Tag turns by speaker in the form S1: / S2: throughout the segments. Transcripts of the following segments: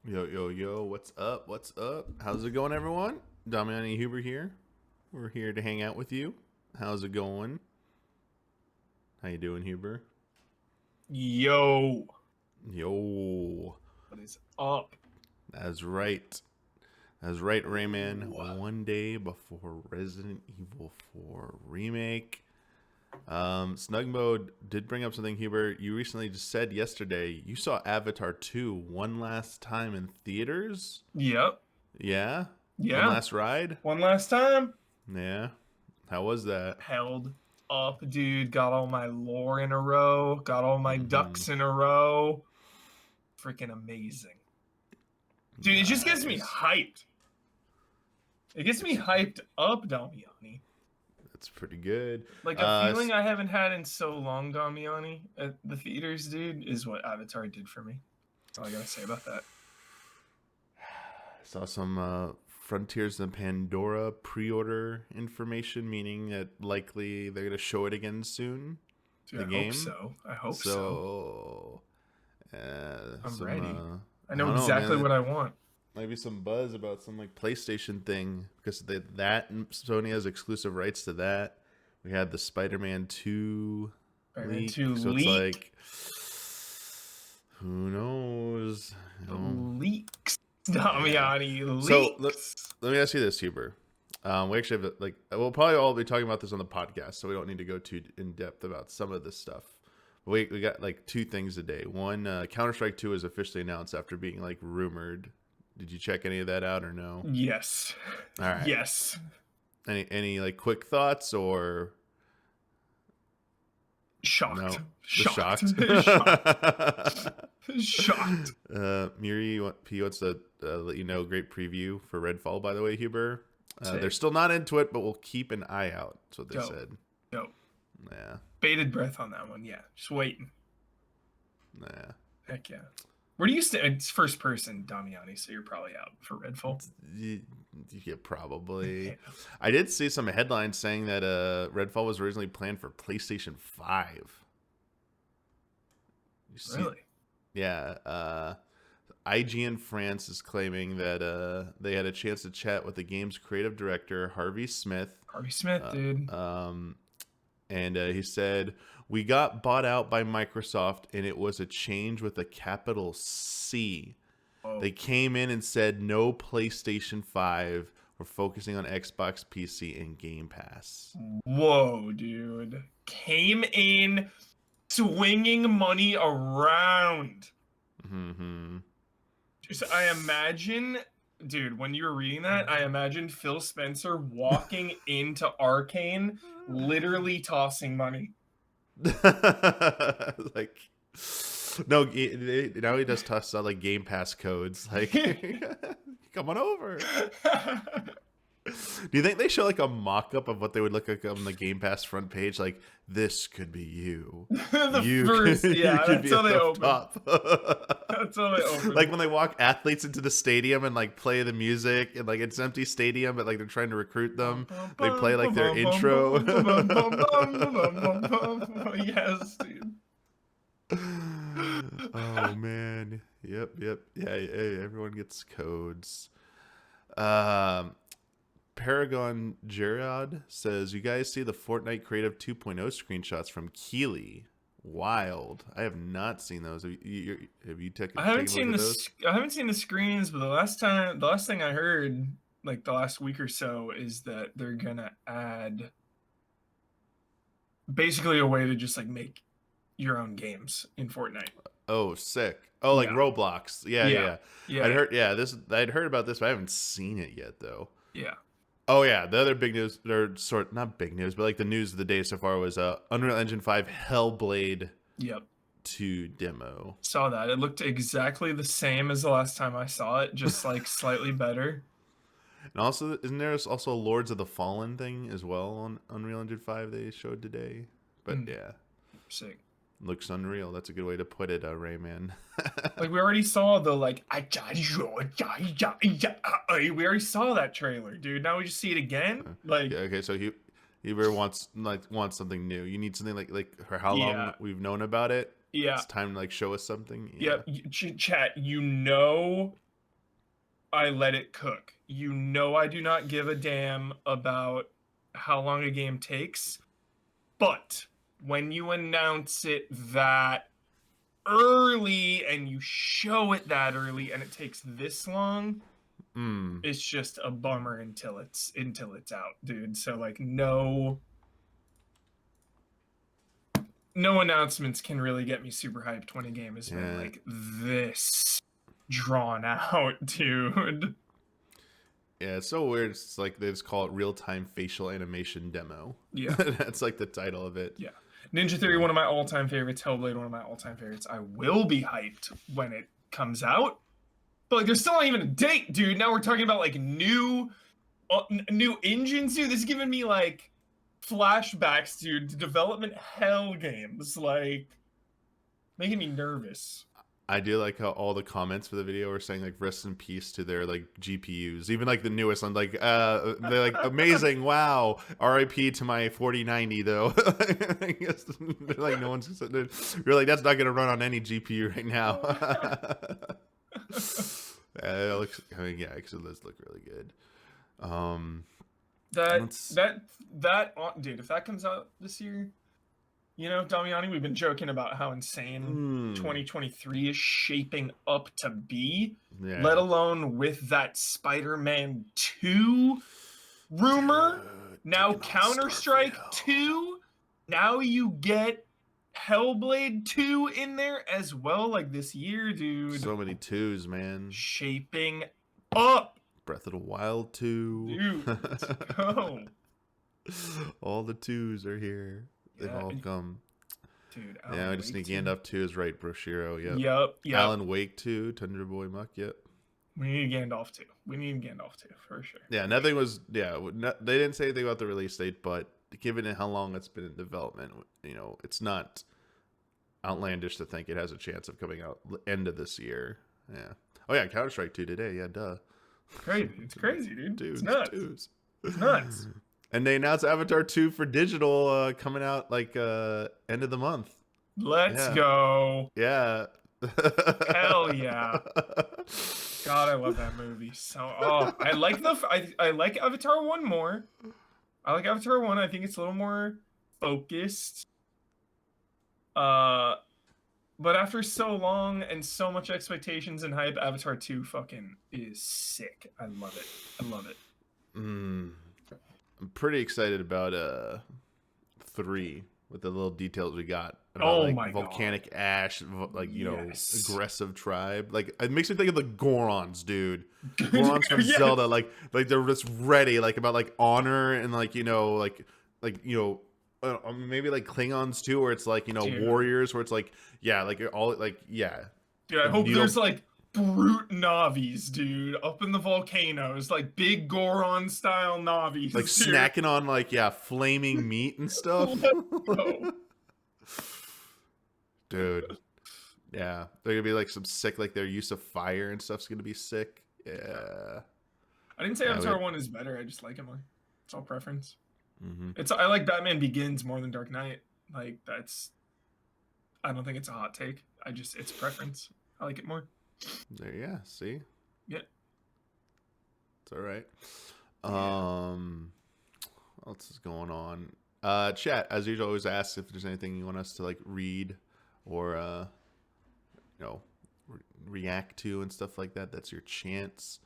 S1: Yo, yo, yo, what's up? What's up? How's it going, everyone? Damiani and Huber here. We're here to hang out with you. How's it going? How you doing, Huber?
S2: Yo,
S1: Yo,
S2: what is up?
S1: that's right. That's right, Rayman.
S2: Ooh.
S1: One day before Resident Evil 4 Remake. Snug Mode did bring up something, Huber. You recently just said yesterday you saw Avatar 2 one last time in theaters?
S2: Yep.
S1: Yeah? One
S2: Yeah.
S1: last ride?
S2: One last time.
S1: Yeah. How was that?
S2: Held up, dude. Got all my lore in a row. Got all my ducks in a row. Freaking amazing. Dude, it just gets me
S1: Nice.
S2: hyped. It gets me hyped up, Damiani.
S1: That's pretty good.
S2: Like a feeling I haven't had in so long, Damiani, at the theaters, dude, is what Avatar did for me. That's all I gotta say about that.
S1: Saw some Frontiers and Pandora pre-order information, meaning that likely they're gonna show it again soon.
S2: Dude,
S1: The
S2: I
S1: game.
S2: hope so. I hope so. I'm ready. I know
S1: don't
S2: exactly
S1: man.
S2: what I want.
S1: Maybe some buzz about some like PlayStation thing because that and Sony has exclusive rights to that. We had the Spider-Man 2
S2: Spider-Man
S1: leak,
S2: 2
S1: so
S2: leak.
S1: it's like, who knows?
S2: Leaks. Damiani, leaks.
S1: So let me ask you this, Huber. We actually have we'll probably all be talking about this on the podcast, so we don't need to go too in depth about some of this stuff. We got like two things today. One, Counter-Strike 2 is officially announced after being like rumored. Did you check any of that out or no?
S2: Yes.
S1: All right.
S2: Yes.
S1: Any like quick thoughts or
S2: Shocked.
S1: no?
S2: Shocked. Shocked.
S1: Miri P wants to let you know, great preview for Redfall, by the way, Huber. They're still not into it, but we'll keep an eye out. That's what they said.
S2: Dope.
S1: Yeah.
S2: Bated breath on that one. Yeah. Just waiting.
S1: Yeah.
S2: Heck yeah. Where do you stay? It's first person, Damiani, so you're probably out for Redfall.
S1: Yeah, probably. Yeah. I did see some headlines saying that Redfall was originally planned for PlayStation 5.
S2: Really?
S1: Yeah. IGN France is claiming that they had a chance to chat with the game's creative director, Harvey Smith.
S2: Harvey Smith, dude.
S1: And he said, "We got bought out by Microsoft, and it was a change with a capital C.
S2: Whoa.
S1: They came in and said, no PlayStation 5. We're focusing on Xbox, PC, and Game Pass."
S2: Whoa, dude. Came in swinging money around.
S1: Mm-hmm.
S2: So I imagine, dude, when you were reading that, I imagined Phil Spencer walking into Arcane, literally tossing money.
S1: Like, no, now he just tosses out like Game Pass codes. Like, come on over. Do you think they show like a mock-up of what they would look like on the Game Pass front page? Like, this could be you.
S2: That's how they open. That's how they open.
S1: Like when they walk athletes into the stadium and like play the music and like it's an empty stadium, but like they're trying to recruit them. They play like their intro.
S2: Yes, dude.
S1: Oh man. Yep. Yeah, everyone gets codes. Paragon Gerard says, "You guys see the Fortnite Creative 2.0 screenshots from Keeley? Wild. I have not seen those. Have you taken?
S2: I haven't seen the screens, but the last thing I heard, like the last week or so, is that they're gonna add basically a way to just like make your own games in Fortnite.
S1: Oh, sick. Oh, like Roblox. Yeah. I'd heard about this, but I haven't seen it yet though.
S2: Yeah.
S1: Oh yeah, the other big news, or not big news, but like the news of the day so far was Unreal Engine 5 Hellblade 2 demo.
S2: Saw that. It looked exactly the same as the last time I saw it, just like slightly better.
S1: And also, isn't there also a Lords of the Fallen thing as well on Unreal Engine 5 they showed today? But yeah.
S2: Sick.
S1: Looks unreal. That's a good way to put it, Rayman.
S2: Like we already saw the we already saw that trailer, dude. Now we just see it again. Like
S1: okay, so Huber wants something new. You need something like for how long we've known about it.
S2: Yeah,
S1: it's time to like show us something.
S2: Yeah, chat. You know I let it cook. You know I do not give a damn about how long a game takes. But when you announce it that early and you show it that early and it takes this long, it's just a bummer until it's out, dude. So like no announcements can really get me super hyped when a game has been like this drawn out, dude.
S1: Yeah, it's so weird. It's like they just call it real-time facial animation demo.
S2: Yeah.
S1: That's like the title of it.
S2: Yeah. Ninja Theory, one of my all-time favorites. Hellblade, one of my all-time favorites. I will be hyped when it comes out. But like, there's still not even a date, dude. Now we're talking about like new engines, dude. This is giving me like flashbacks, dude, to development hell games, like making me nervous.
S1: I do like how all the comments for the video are saying like rest in peace to their like GPUs, even like the newest one, like they're like amazing, wow, RIP to my 4090 though. I guess they're like no one's you're like that's not gonna run on any GPU right now. It looks, I mean, yeah, actually it does look really good.
S2: Dude, if that comes out this year, you know, Damiani, we've been joking about how insane 2023 is shaping up to be, let alone with that Spider-Man 2 rumor, now Counter-Strike 2, now you get Hellblade 2 in there as well, like this year, dude.
S1: So many twos, man.
S2: Shaping up.
S1: Breath of the Wild 2.
S2: Dude, let's go.
S1: All the twos are here. They've all come.
S2: Dude,
S1: yeah, I just need Gandalf 2 is right, Broshiro. Yep.
S2: Yep.
S1: Alan Wake 2, Tundra Boy Muck. Yep.
S2: We need Gandalf 2. For sure.
S1: Yeah, nothing was. Yeah, they didn't say anything about the release date, but given how long it's been in development, you know, it's not outlandish to think it has a chance of coming out end of this year. Yeah. Oh yeah, Counter-Strike 2 today. Yeah, duh.
S2: Crazy. It's crazy, dude.
S1: Dudes,
S2: it's nuts.
S1: dudes.
S2: It's nuts.
S1: And they announced Avatar 2 for digital coming out like end of the month.
S2: Let's go.
S1: Yeah.
S2: Hell yeah. God, I love that movie. So I like I like Avatar 1 more. I like Avatar 1. I think it's a little more focused. But after so long and so much expectations and hype, Avatar 2 fucking is sick. I love it.
S1: I'm pretty excited about 3 with the little details we got about
S2: my
S1: volcanic
S2: God.
S1: ash, like you know, aggressive tribe. Like it makes me think of the Gorons, dude. Gorons from Zelda, like they're just ready, like about like honor and like you know, like you know, maybe like Klingons too, where it's like you know warriors, where it's like like all like
S2: Dude, I hope there's like brute Navis, dude, up in the volcanoes, like big Goron style Navis,
S1: like
S2: dude.
S1: Snacking on like flaming meat and stuff. Dude, yeah, they're gonna be like some sick, like their use of fire and stuff's gonna be sick. Yeah,
S2: I didn't say Avatar 1 is better. I just like it more. It's all preference. I like Batman Begins more than Dark Knight. Like I don't think it's a hot take. It's preference. I like it more.
S1: There, yeah. See.
S2: Yeah.
S1: It's all right. What else is going on? Chat, as usual, always ask if there's anything you want us to like read or you know, react to and stuff like that. That's your chance.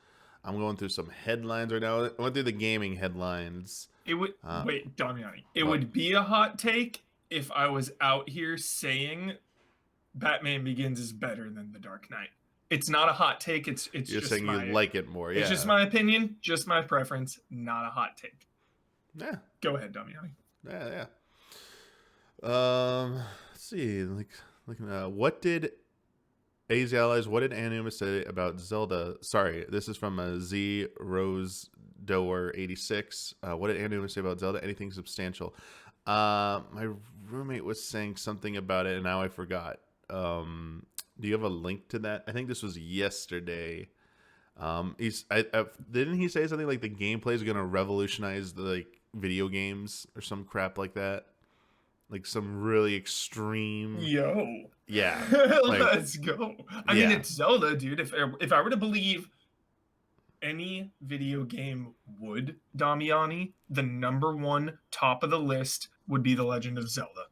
S1: I'm going through some headlines right now. I went through the gaming headlines.
S2: It would wait, Damiani. It would be a hot take if I was out here saying Batman Begins is better than The Dark Knight. It's not a hot take. It's
S1: You're
S2: just
S1: saying you like it more. Yeah.
S2: It's just my opinion, just my preference, not a hot take.
S1: Yeah.
S2: Go ahead, Damiani.
S1: Yeah. Let's see. What did AZ Allies? What did Anima say about Zelda? Sorry, this is from Z Rose Doer 86. What did Anima say about Zelda? Anything substantial? My roommate was saying something about it, and now I forgot. Do you have a link to that? I think this was yesterday. Didn't he say something like the gameplay is gonna revolutionize the like video games or some crap like that? Like some really extreme.
S2: Yo.
S1: Yeah.
S2: Let's go. I mean, it's Zelda, dude. If I were to believe any video game would, Damiani, the number one top of the list would be The Legend of Zelda.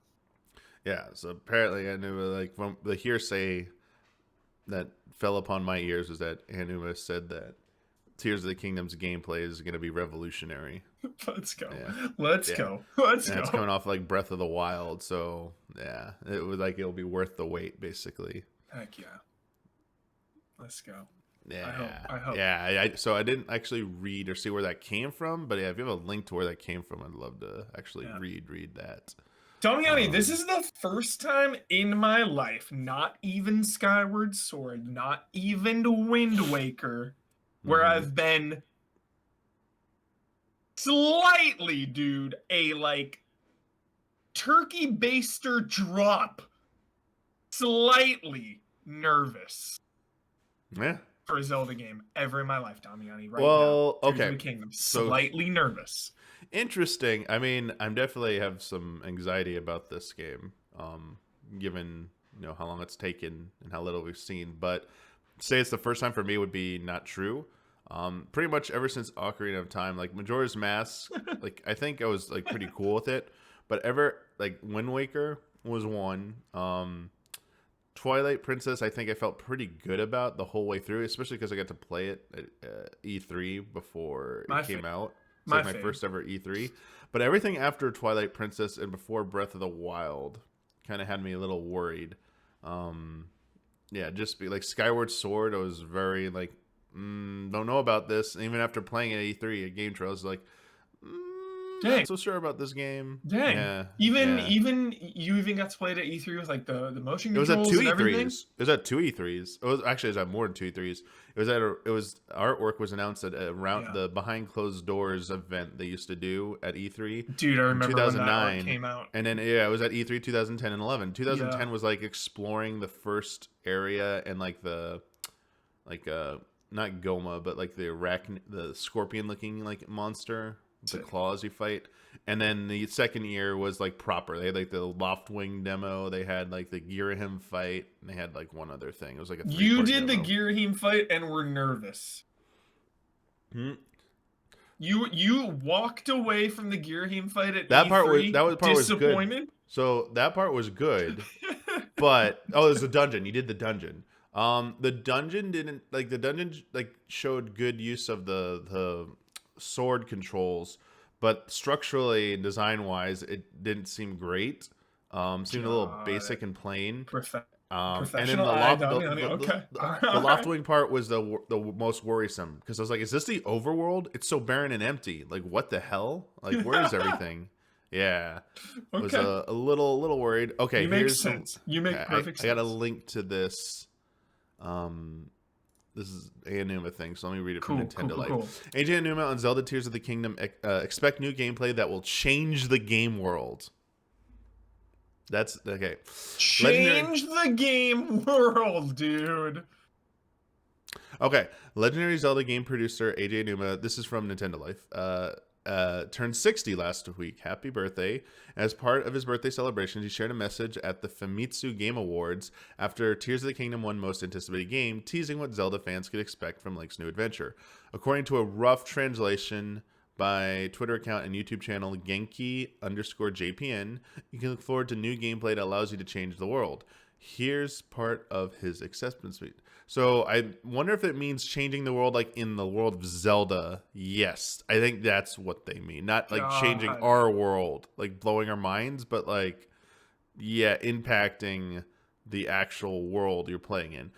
S1: Yeah, so apparently I knew, like, from the hearsay that fell upon my ears was that Anuma said that Tears of the Kingdom's gameplay is going to be revolutionary.
S2: Let's go.
S1: Yeah.
S2: Let's go. Let's go.
S1: It's coming off like Breath of the Wild, so yeah, it was like it'll be worth the wait, basically.
S2: Heck yeah. Let's go.
S1: Yeah.
S2: I hope.
S1: Yeah. So I didn't actually read or see where that came from, but yeah, if you have a link to where that came from, I'd love to actually read that.
S2: Damiani, this is the first time in my life, not even Skyward Sword, not even Wind Waker, where I've been slightly, dude, a like turkey baster drop, slightly nervous.
S1: Yeah.
S2: For a Zelda game ever in my life, Damiani. Right
S1: well,
S2: now.
S1: okay.
S2: The Kingdom, slightly nervous.
S1: Interesting. I mean, I'm definitely have some anxiety about this game, given how long it's taken and how little we've seen. But say it's the first time for me would be not true. Pretty much ever since Ocarina of Time, like Majora's Mask, like I think I was like pretty cool with it. But like Wind Waker was one. Twilight Princess, I think I felt pretty good about the whole way through, especially because I got to play it at E3 before it came out. It's like my first ever E3. But everything after Twilight Princess and before Breath of the Wild kind of had me a little worried. Yeah, just be like Skyward Sword, I was very like, don't know about this. And even after playing at E3 at Game Trail, I was like, not so sure about this game.
S2: Dang.
S1: Yeah.
S2: Even you even got to play it at E3 with like the motion controls.
S1: It was at two
S2: and everything?
S1: E3s. It was at two E3s. It was at more than two E3s. Artwork was announced at around the behind closed doors event they used to do at E3.
S2: Dude, I remember
S1: 2009
S2: when that came out.
S1: And then it was at E3 2010 and 11. 2010 was like exploring the first area and like the not Goma, but like the scorpion looking like monster. The claws you fight. And then the second year was like proper. They had like the Loftwing demo. They had like the Girahim fight. And they had like one other thing. It was like a
S2: You did the Girahim fight and were nervous. You walked away from the Girahim fight at
S1: that
S2: E3
S1: part was
S2: disappointed.
S1: So that part was good. But there's a dungeon. You did the dungeon. The dungeon showed good use of the sword controls, but structurally and design wise it didn't seem great. Seemed a little basic and plain. And then the Loftwing part was the most worrisome because I was like, is this the overworld? It's so barren and empty. Like, what the hell? Like, where is everything? Yeah. I was a little worried. Okay,
S2: you make sense. You make perfect sense.
S1: I got a link to this. This is Aonuma thing, so let me read it from Nintendo Life. Cool. AJ Aonuma on Zelda Tears of the Kingdom expect new gameplay that will change the game world. That's okay.
S2: Change the game world, dude.
S1: Okay, legendary Zelda game producer AJ Aonuma. This is from Nintendo Life. Turned 60 last week. Happy birthday. As part of his birthday celebrations, he shared a message at the Famitsu Game Awards after Tears of the Kingdom won Most Anticipated Game, teasing what Zelda fans could expect from Link's new adventure. According to a rough translation by Twitter account and YouTube channel Genki_JPN, you can look forward to new gameplay that allows you to change the world. Here's part of his acceptance speech. So I wonder if it means changing the world like in the world of Zelda. Yes, I think that's what they mean. Not like changing our world, like blowing our minds, but like, yeah, impacting the actual world you're playing in.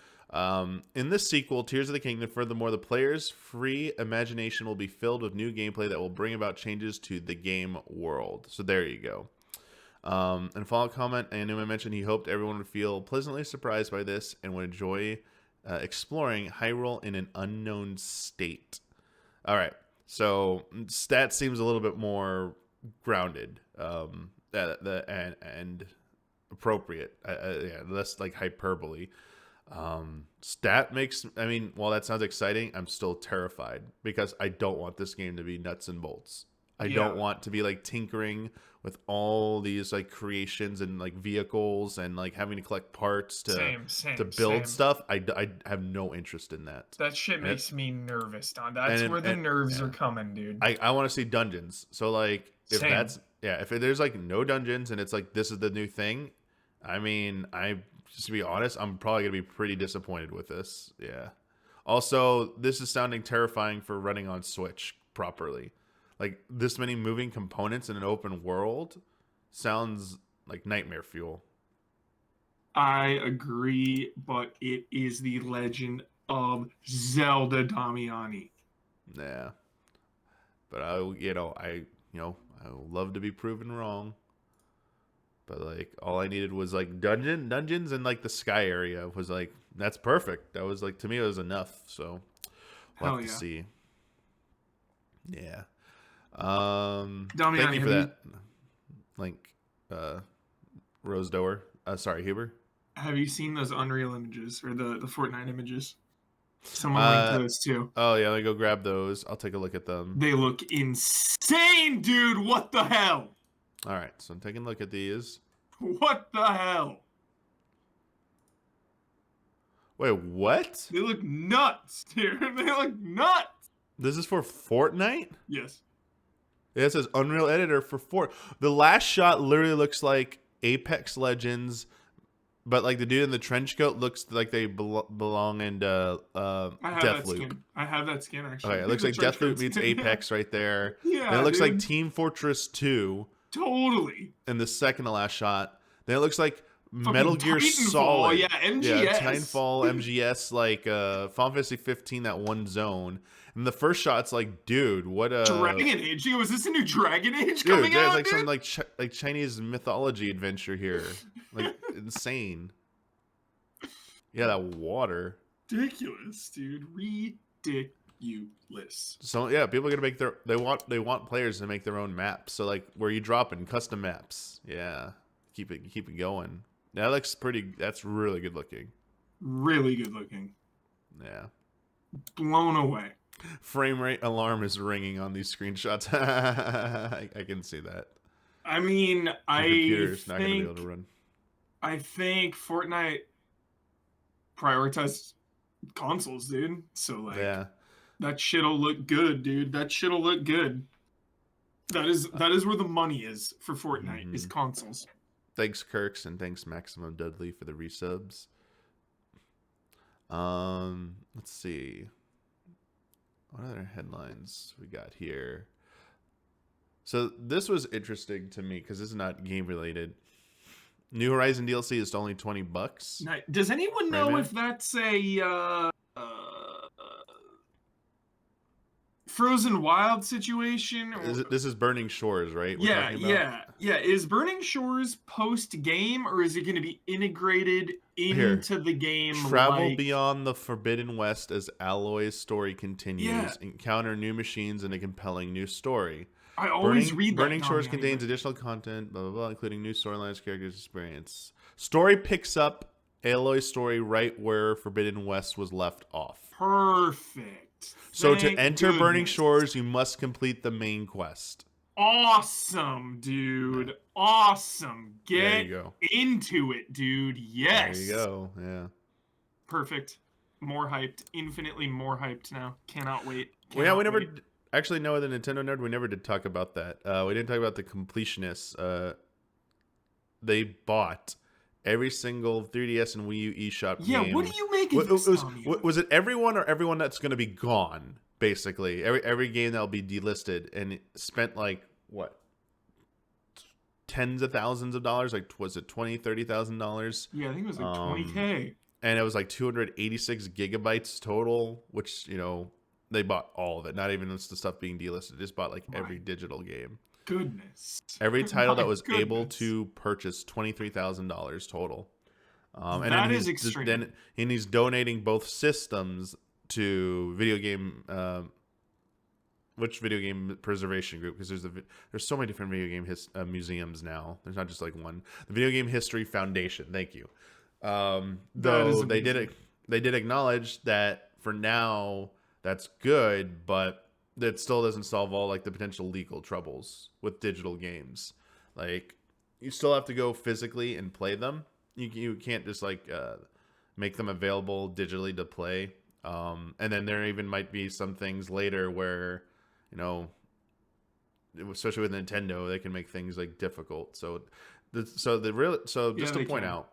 S1: In this sequel, Tears of the Kingdom, furthermore, the player's free imagination will be filled with new gameplay that will bring about changes to the game world. So there you go. And follow-up comment, Aonuma mentioned he hoped everyone would feel pleasantly surprised by this and would enjoy exploring Hyrule in an unknown state. All right, so that seems a little bit more grounded and appropriate. Yeah, less like hyperbole. Stat makes, I mean, while that sounds exciting, I'm still terrified because I don't want this game to be nuts and bolts. I don't want to be like tinkering with all these like creations and like vehicles and like having to collect parts to build stuff. I have no interest in that.
S2: That shit makes me nervous, Don. That's where the nerves are coming, dude.
S1: I want to see dungeons. So like if if there's like no dungeons and it's like this is the new thing, I mean, just to be honest, I'm probably gonna be pretty disappointed with this. Yeah. Also, this is sounding terrifying for running on Switch properly. Like, this many moving components in an open world sounds like nightmare fuel.
S2: I agree, but it is the Legend of Zelda, Damiani.
S1: Yeah. But I would love to be proven wrong. But like all I needed was like dungeons and like the sky area was like that's perfect. That was like to me it was enough. So we'll have to see. Yeah.
S2: Damiani,
S1: thank you for that. Like Rose Doer. Sorry, Huber.
S2: Have you seen those Unreal images or the Fortnite images? Someone linked those too.
S1: Oh yeah, let me go grab those. I'll take a look at them.
S2: They look insane, dude. What the hell?
S1: All right, so I'm taking a look at these.
S2: What the hell?
S1: Wait, what?
S2: They look nuts, dude. They look nuts.
S1: This is for Fortnite?
S2: Yes.
S1: It says Unreal Editor for Fort. The last shot literally looks like Apex Legends, but like the dude in the trench coat looks like they belong in Deathloop.
S2: I have that skin actually.
S1: Okay, it looks like Deathloop meets Apex right there.
S2: Yeah,
S1: and it looks like Team Fortress 2.
S2: Totally.
S1: In the second to last shot. Then it looks like
S2: Fucking
S1: Metal Gear
S2: Titanfall,
S1: Solid.
S2: Yeah, MGS.
S1: Yeah, Titanfall, MGS, like Final Fantasy 15, that one zone. And the first shot's like, dude, what
S2: Dragon Age? Was this a new Dragon Age coming out?
S1: Like some like Chinese mythology adventure here. Like insane. Yeah, that water.
S2: Ridiculous, dude. Ridiculous.
S1: So yeah, people are gonna make they want players to make their own maps. So like where you drop in custom maps. Yeah. Keep it going. That looks pretty that's really good looking.
S2: Really good looking.
S1: Yeah.
S2: Blown away.
S1: Frame rate alarm is ringing on these screenshots. I can see that.
S2: I mean,
S1: the computer's not gonna be able to run.
S2: I think Fortnite prioritized consoles, dude. So like, that shit'll look good, dude. That shit'll look good. That is where the money is for Fortnite is consoles.
S1: Thanks, Kirks, and thanks, Maximum Dudley, for the resubs. Let's see. What other headlines we got here? So this was interesting to me because this is not game related. New Horizon DLC is only $20.
S2: Does anyone know if that's a Frozen Wild situation? Or...
S1: This is Burning Shores, right?
S2: Yeah. Is Burning Shores post game, or is it going to be integrated into the game?
S1: Travel beyond the Forbidden West as Aloy's story continues. Encounter new machines and a compelling new story.
S2: I always read that.
S1: Burning Shores contains additional content, blah blah blah, including new storylines, characters, experience. Story picks up Aloy's story right where Forbidden West was left off.
S2: Perfect.
S1: So to enter Burning Shores, you must complete the main quest.
S2: Awesome, dude. Awesome. Get
S1: go.
S2: Into it, dude. Yes.
S1: There you go. Yeah.
S2: Perfect. More hyped. Infinitely more hyped now. Cannot wait.
S1: We never... Actually, no, the Nintendo Nerd, we never did talk about that. We didn't talk about the completionists. They bought every single 3DS and Wii U eShop game.
S2: Yeah, what do you make of this,
S1: was it everyone or everyone that's going to be gone, basically? Every game that'll be delisted, and it spent like, what? Tens of thousands of dollars? Like, was it $20,000, $30,000?
S2: Yeah, I think it was like $20K.
S1: And it was like 286 gigabytes total, which, you know... They bought all of it, not even the stuff being delisted. They just bought like every digital game.
S2: Goodness.
S1: Every title that was able to purchase $23,000 total. And
S2: that is extreme.
S1: And he's donating both systems to video game, which video game preservation group? Because there's so many different video game museums now. There's not just like one. The Video Game History Foundation. Thank you. Though they did acknowledge that for now. That's good, but that still doesn't solve all like the potential legal troubles with digital games. Like you still have to go physically and play them. You can't just like make them available digitally to play. And then there even might be some things later where, you know, especially with Nintendo, they can make things like difficult. So just to point out,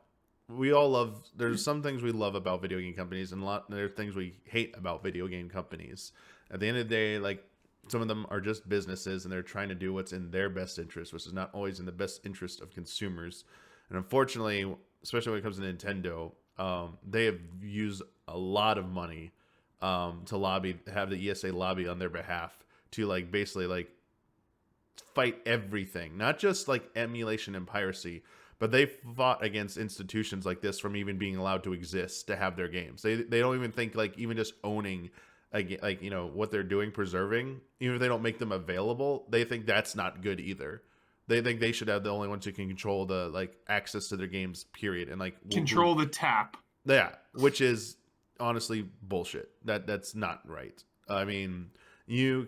S1: we all love. There's some things we love about video game companies, and there are things we hate about video game companies. At the end of the day, like some of them are just businesses, and they're trying to do what's in their best interest, which is not always in the best interest of consumers. And unfortunately, especially when it comes to Nintendo, they have used a lot of money to have the ESA lobby on their behalf to like basically like fight everything, not just like emulation and piracy, but they fought against institutions like this from even being allowed to exist to have their games. They don't even think like even just owning like you know what they're doing, preserving, even if they don't make them available, they think that's not good either. They think they should have the only ones who can control the like access to their games, period, and like
S2: control the tap.
S1: Yeah, which is honestly bullshit. That's not right. I mean, you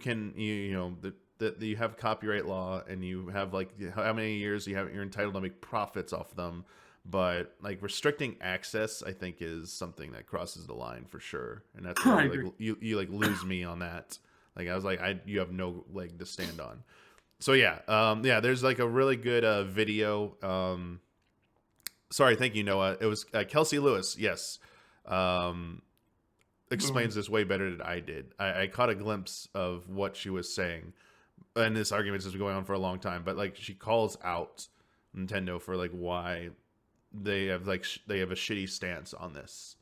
S1: know that you have copyright law and you have like how many years you're entitled to make profits off them, but like restricting access, I think is something that crosses the line for sure. And that's where like you like lose me on that. Like I was like you have no leg to stand on. So yeah, there's like a really good video. Sorry, thank you, Noah. It was Kelsey Lewis. Yes. Explains this way better than I did. I caught a glimpse of what she was saying, and this argument has been going on for a long time. But like, she calls out Nintendo for like why they have a shitty stance on this,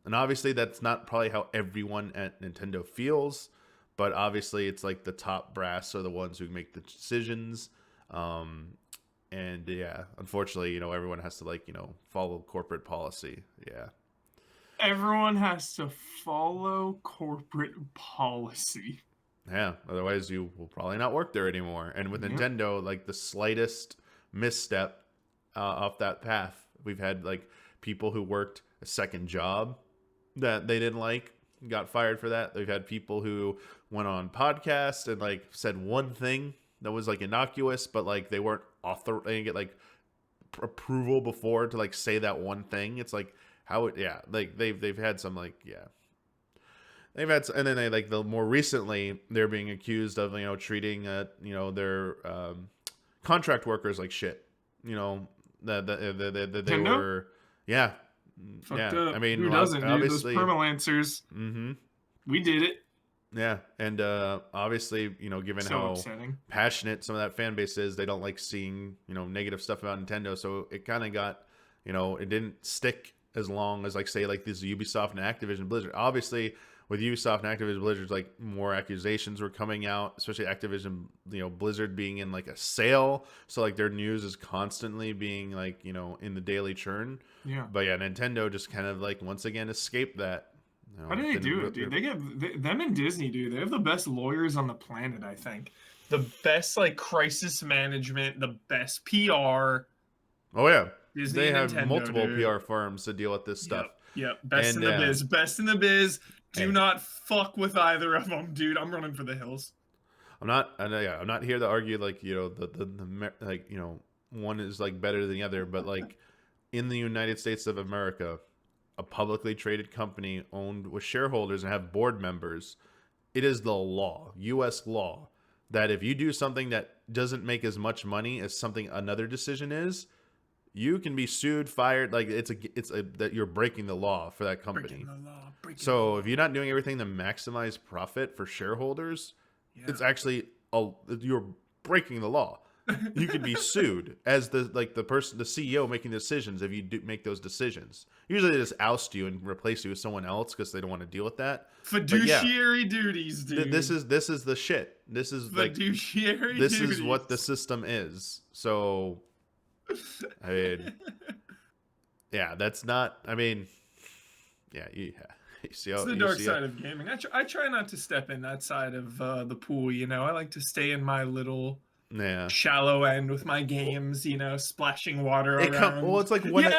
S1: and obviously that's not probably how everyone at Nintendo feels. But obviously, it's like the top brass are the ones who make the decisions. And yeah, unfortunately, you know, everyone has to like, you know, follow corporate policy. Yeah.
S2: Everyone has to follow corporate policy.
S1: Yeah. Otherwise, you will probably not work there anymore. And with Nintendo, like the slightest misstep off that path, we've had like people who worked a second job that they didn't like, got fired for that. They've had people who went on podcasts and like said one thing that was like innocuous, but like they weren't they didn't get like approval before to like say that one thing. It's like like they've had some like they've had and then they like the more recently they're being accused of, you know, treating you know, their contract workers like shit. You know that they were
S2: fucked up. I mean, who doesn't, dude? Those permalancers.
S1: Mm-hmm.
S2: We did it.
S1: Yeah, and obviously, you know, given how passionate some of that fan base is, they don't like seeing, you know, negative stuff about Nintendo. So it kind of got, you know, it didn't stick as long as like say like this Ubisoft and Activision Blizzard. Obviously, with Ubisoft and Activision Blizzard, like more accusations were coming out, especially Activision, you know, Blizzard being in like a sale, so like their news is constantly being like, you know, in the daily churn.
S2: Yeah.
S1: But yeah, Nintendo just kind of like once again escaped that. You know,
S2: how do they do it, dude? They get them and Disney, dude. They have the best lawyers on the planet, I think. The best like crisis management, the best PR.
S1: Oh yeah,
S2: Disney
S1: they
S2: and
S1: have
S2: Nintendo,
S1: multiple
S2: dude.
S1: PR firms to deal with this stuff.
S2: Yep. Best in the biz. Best in the biz. Do not fuck with either of them, dude. I'm running for the hills. I'm
S1: not here to argue like, you know, the like, you know, one is like better than the other, but like in the United States of America, a publicly traded company owned with shareholders and have board members, it is the law, U.S. law, that if you do something that doesn't make as much money as something another decision is, you can be sued, fired. Like it's that you're breaking the law for that company. So if you're not doing everything to maximize profit for shareholders, it's actually you're breaking the law. You can be sued as the CEO making decisions if you do make those decisions. Usually they just oust you and replace you with someone else because they don't want to deal with that.
S2: Fiduciary duties, dude.
S1: This is the shit. This is
S2: fiduciary
S1: like this
S2: duties.
S1: is what the system is. So I mean, yeah, that's not. I mean, yeah, you see how,
S2: it's the dark side of gaming. I try not to step in that side of the pool. You know, I like to stay in my little shallow end with my games. You know, splashing water around.
S1: Well, it's like when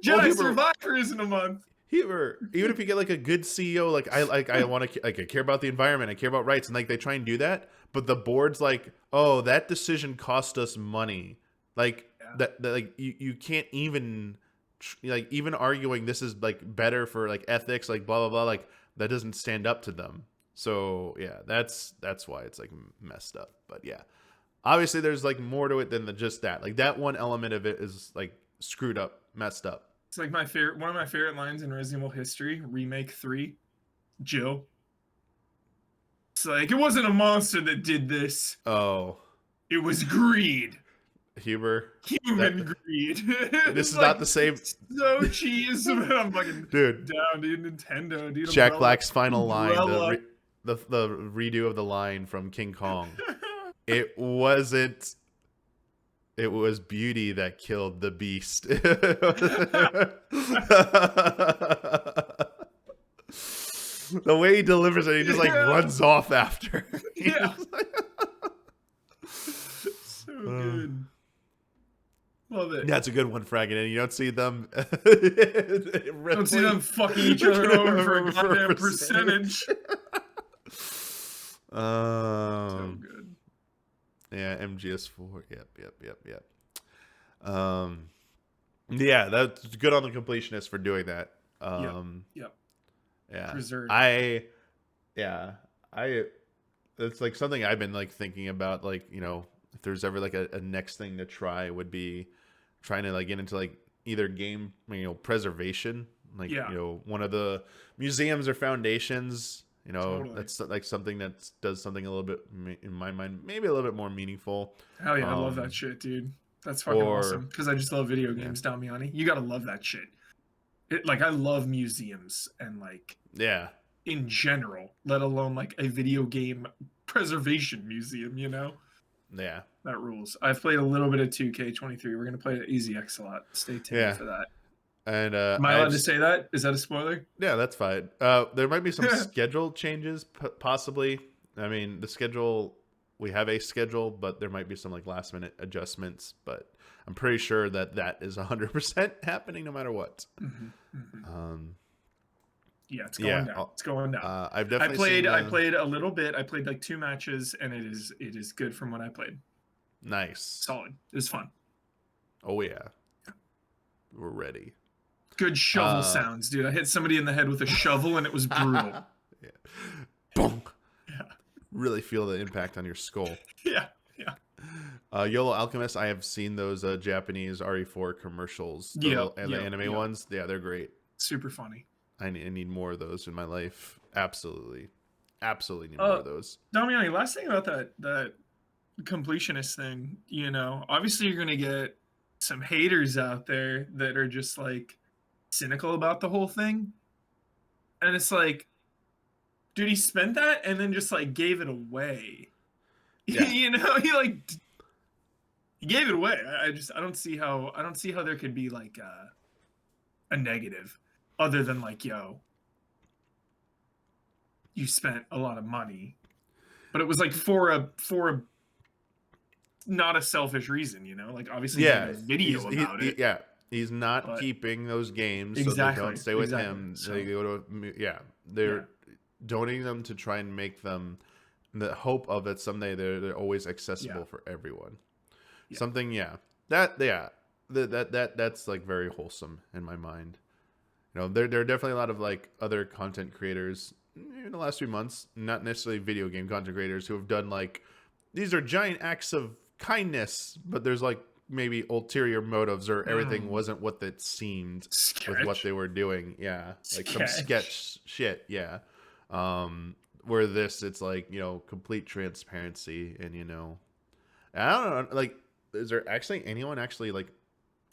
S2: Jedi Survivor is in a month.
S1: Even if you get like a good CEO, like I want to like I care about the environment, I care about rights, and like they try and do that, but the board's like, oh, that decision cost us money, like that like you can't even like even arguing this is like better for like ethics, like blah blah blah, like that doesn't stand up to them. So yeah, that's why it's like messed up. But yeah, obviously there's like more to it than just that. Like that one element of it is like screwed up, messed up.
S2: It's like one of my favorite lines in Resident Evil history, Remake 3, Jill. It's like, it wasn't a monster that did this.
S1: Oh.
S2: It was greed.
S1: Huber.
S2: Human greed.
S1: This is like, not the same.
S2: So cheese. I'm fucking
S1: dude.
S2: Down, dude. Nintendo, dude.
S1: Jack Black's final line, the redo of the line from King Kong. It wasn't. It was beauty that killed the beast. The way he delivers it, he just like runs off after.
S2: Yeah. So good. Love it.
S1: That's a good one, Fragging, and you don't see them.
S2: Don't see them fucking each other over for a goddamn percentage. So good.
S1: Yeah, MGS4. Yep. Yeah, that's good on the completionist for doing that.
S2: Yep.
S1: Yeah.
S2: Preserved.
S1: It's like something I've been like thinking about, like, you know, if there's ever like a next thing to try would be trying to like get into like either game, you know, preservation, like, you know, one of the museums or foundations, you know, that's like something that does something a little bit, in my mind, maybe a little bit more meaningful.
S2: Hell yeah, I love that shit, dude. That's fucking awesome. Because I just love video games, Damiani. You gotta love that shit. Like, I love museums and like in general, let alone like a video game preservation museum, you know?
S1: Yeah.
S2: That rules. I've played a little bit of 2K23. We're gonna play it at EasyX a lot. Stay tuned for that.
S1: And
S2: am I allowed to say that? Is that a spoiler?
S1: Yeah, that's fine. There might be some schedule changes, possibly. I mean, the schedule, we have a schedule, but there might be some like last minute adjustments. But I'm pretty sure that is 100% happening no matter what.
S2: Yeah, it's going down. It's going down.
S1: I've definitely
S2: I played a little bit. I played like 2 matches, and it is good from what I played.
S1: Nice.
S2: Solid. It was fun.
S1: Oh yeah. We're ready.
S2: Good shovel sounds, dude. I hit somebody in the head with a shovel, and it was brutal.
S1: Bonk. Yeah. Really feel the impact on your skull.
S2: Yeah.
S1: YOLO Alchemist, I have seen those Japanese RE4 commercials. The anime ones. Yeah, they're great.
S2: Super funny.
S1: I need more of those in my life. Absolutely need more of those.
S2: Damiani, last thing about that completionist thing, you know, obviously you're gonna get some haters out there that are just like cynical about the whole thing, and it's like, dude, he spent that and then just like gave it away. You know, he gave it away. I don't see how there could be like a negative other than like, yo, you spent a lot of money, but it was like for a not a selfish reason, you know, like obviously he made a video about it.
S1: He's not keeping those games, so they don't stay with him. So, they go to they're donating them to try and make them, the hope of it someday they're always accessible for everyone. Something that's like very wholesome in my mind. You know, there are definitely a lot of like other content creators in the last few months, not necessarily video game content creators, who have done like, these are giant acts of kindness, but there's like maybe ulterior motives, or everything wasn't what it seemed with what they were doing. Like some sketch shit. Where it's like, you know, complete transparency, and you know, I don't know, like, is there actually anyone actually like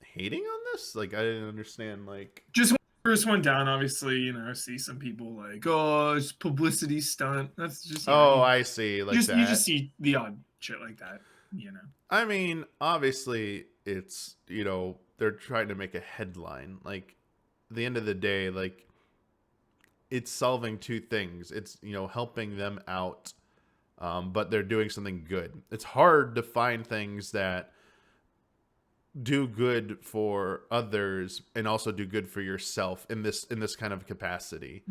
S1: hating on this? Like, I didn't understand, like,
S2: just first one down, obviously, you know, I see some people like, oh, it's publicity stunt. That's just,
S1: I see, like,
S2: you just see the odd shit like that, you know.
S1: I mean, obviously it's, you know, they're trying to make a headline. Like, at the end of the day, like, it's solving 2 things. It's, you know, helping them out, but they're doing something good. It's hard to find things that do good for others and also do good for yourself in this kind of capacity.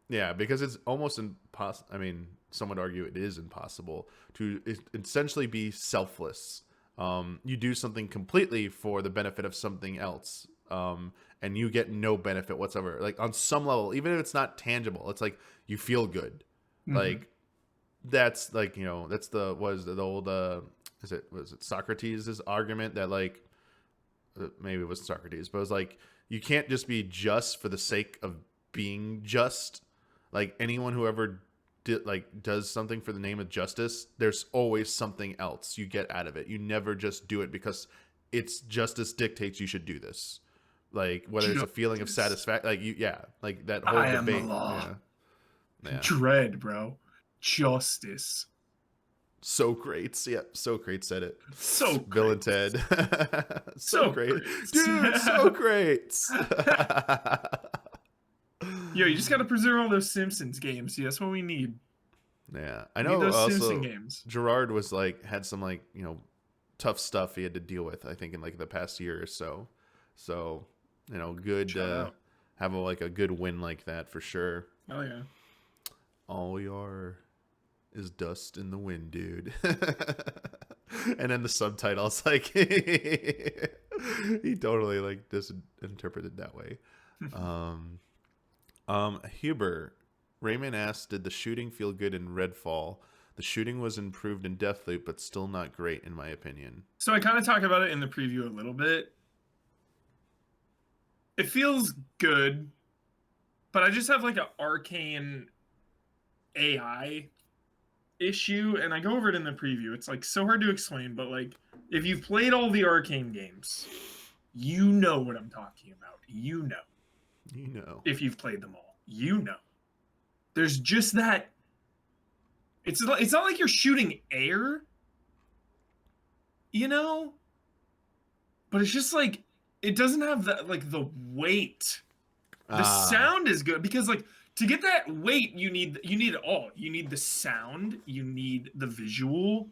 S1: Yeah, because it's almost impossible. I mean, some would argue it is impossible to essentially be selfless. You do something completely for the benefit of something else, and you get no benefit whatsoever. Like on some level, even if it's not tangible, it's like you feel good. Like that's like, you know, that's the old was it Socrates' argument that like maybe it was Socrates, but it was like you can't just be just for the sake of being just. Like anyone who ever does something for the name of justice, there's always something else you get out of it. You never just do it because it's justice dictates you should do this. Like whether it's a feeling of satisfaction, like like that whole
S2: I
S1: debate.
S2: am the law.
S1: Yeah.
S2: Dread, bro. Justice.
S1: Socrates, Socrates said it.
S2: So
S1: Bill and Ted. Socrates. Dude, Socrates.
S2: Yo, you just gotta preserve all those Simpsons games. See, that's what we need.
S1: Yeah, I know.
S2: Those
S1: also,
S2: Simpson games.
S1: Gerard was like had some like, you know, tough stuff he had to deal with. I think in like the past year or so. So, you know, good to have a good win like that for sure.
S2: Oh yeah.
S1: All we are is dust in the wind, dude. And then the subtitles like he totally like misinterpreted that way. Huber, Raymond asked, did the shooting feel good in Redfall? The shooting was improved in Deathloop, but still not great in my opinion.
S2: So I kind of talked about it in the preview a little bit. It feels good, but I just have like an Arcane AI issue, and I go over it in the preview. It's like so hard to explain, but like if you've played all the Arcane games, you know what I'm talking about. You know. If you've played them all, you know. There's just that. It's not like you're shooting air, you know? But it's just like it doesn't have that like the weight. The sound is good because like to get that weight, you need it all. You need the sound, you need the visual,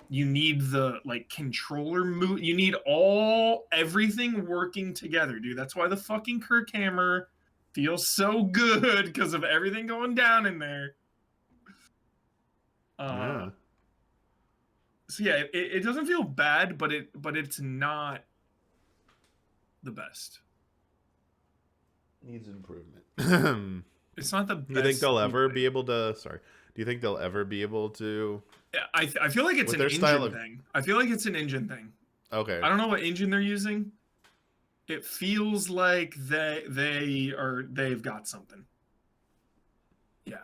S2: you need the like controller move, you need everything working together, dude. That's why the fucking Kirk hammer feels so good because of everything going down in there. So yeah, it doesn't feel bad, but it's not the best.
S1: Needs improvement.
S2: It's not the best.
S1: You think they'll ever be able to? Sorry. Do you think they'll ever be able to?
S2: Yeah, I feel like it's an engine thing. I feel like it's an engine thing.
S1: Okay.
S2: I don't know what engine they're using. It feels like they've got something. Yeah.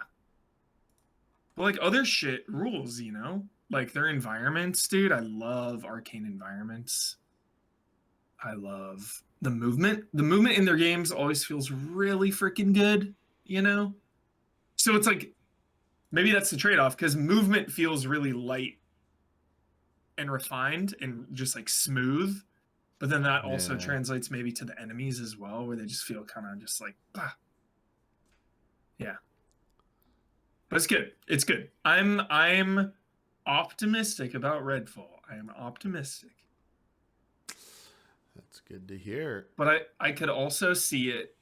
S2: But like other shit rules, you know? Like their environments, dude. I love Arcane environments. I love the movement. The movement in their games always feels really freaking good, you know? So it's like maybe that's the trade-off because movement feels really light and refined and just like smooth. But then that also translates maybe to the enemies as well, where they just feel kind of just like, bah. Yeah. But it's good. It's good. I'm optimistic about Redfall. I am optimistic.
S1: That's good to hear.
S2: But I could also see it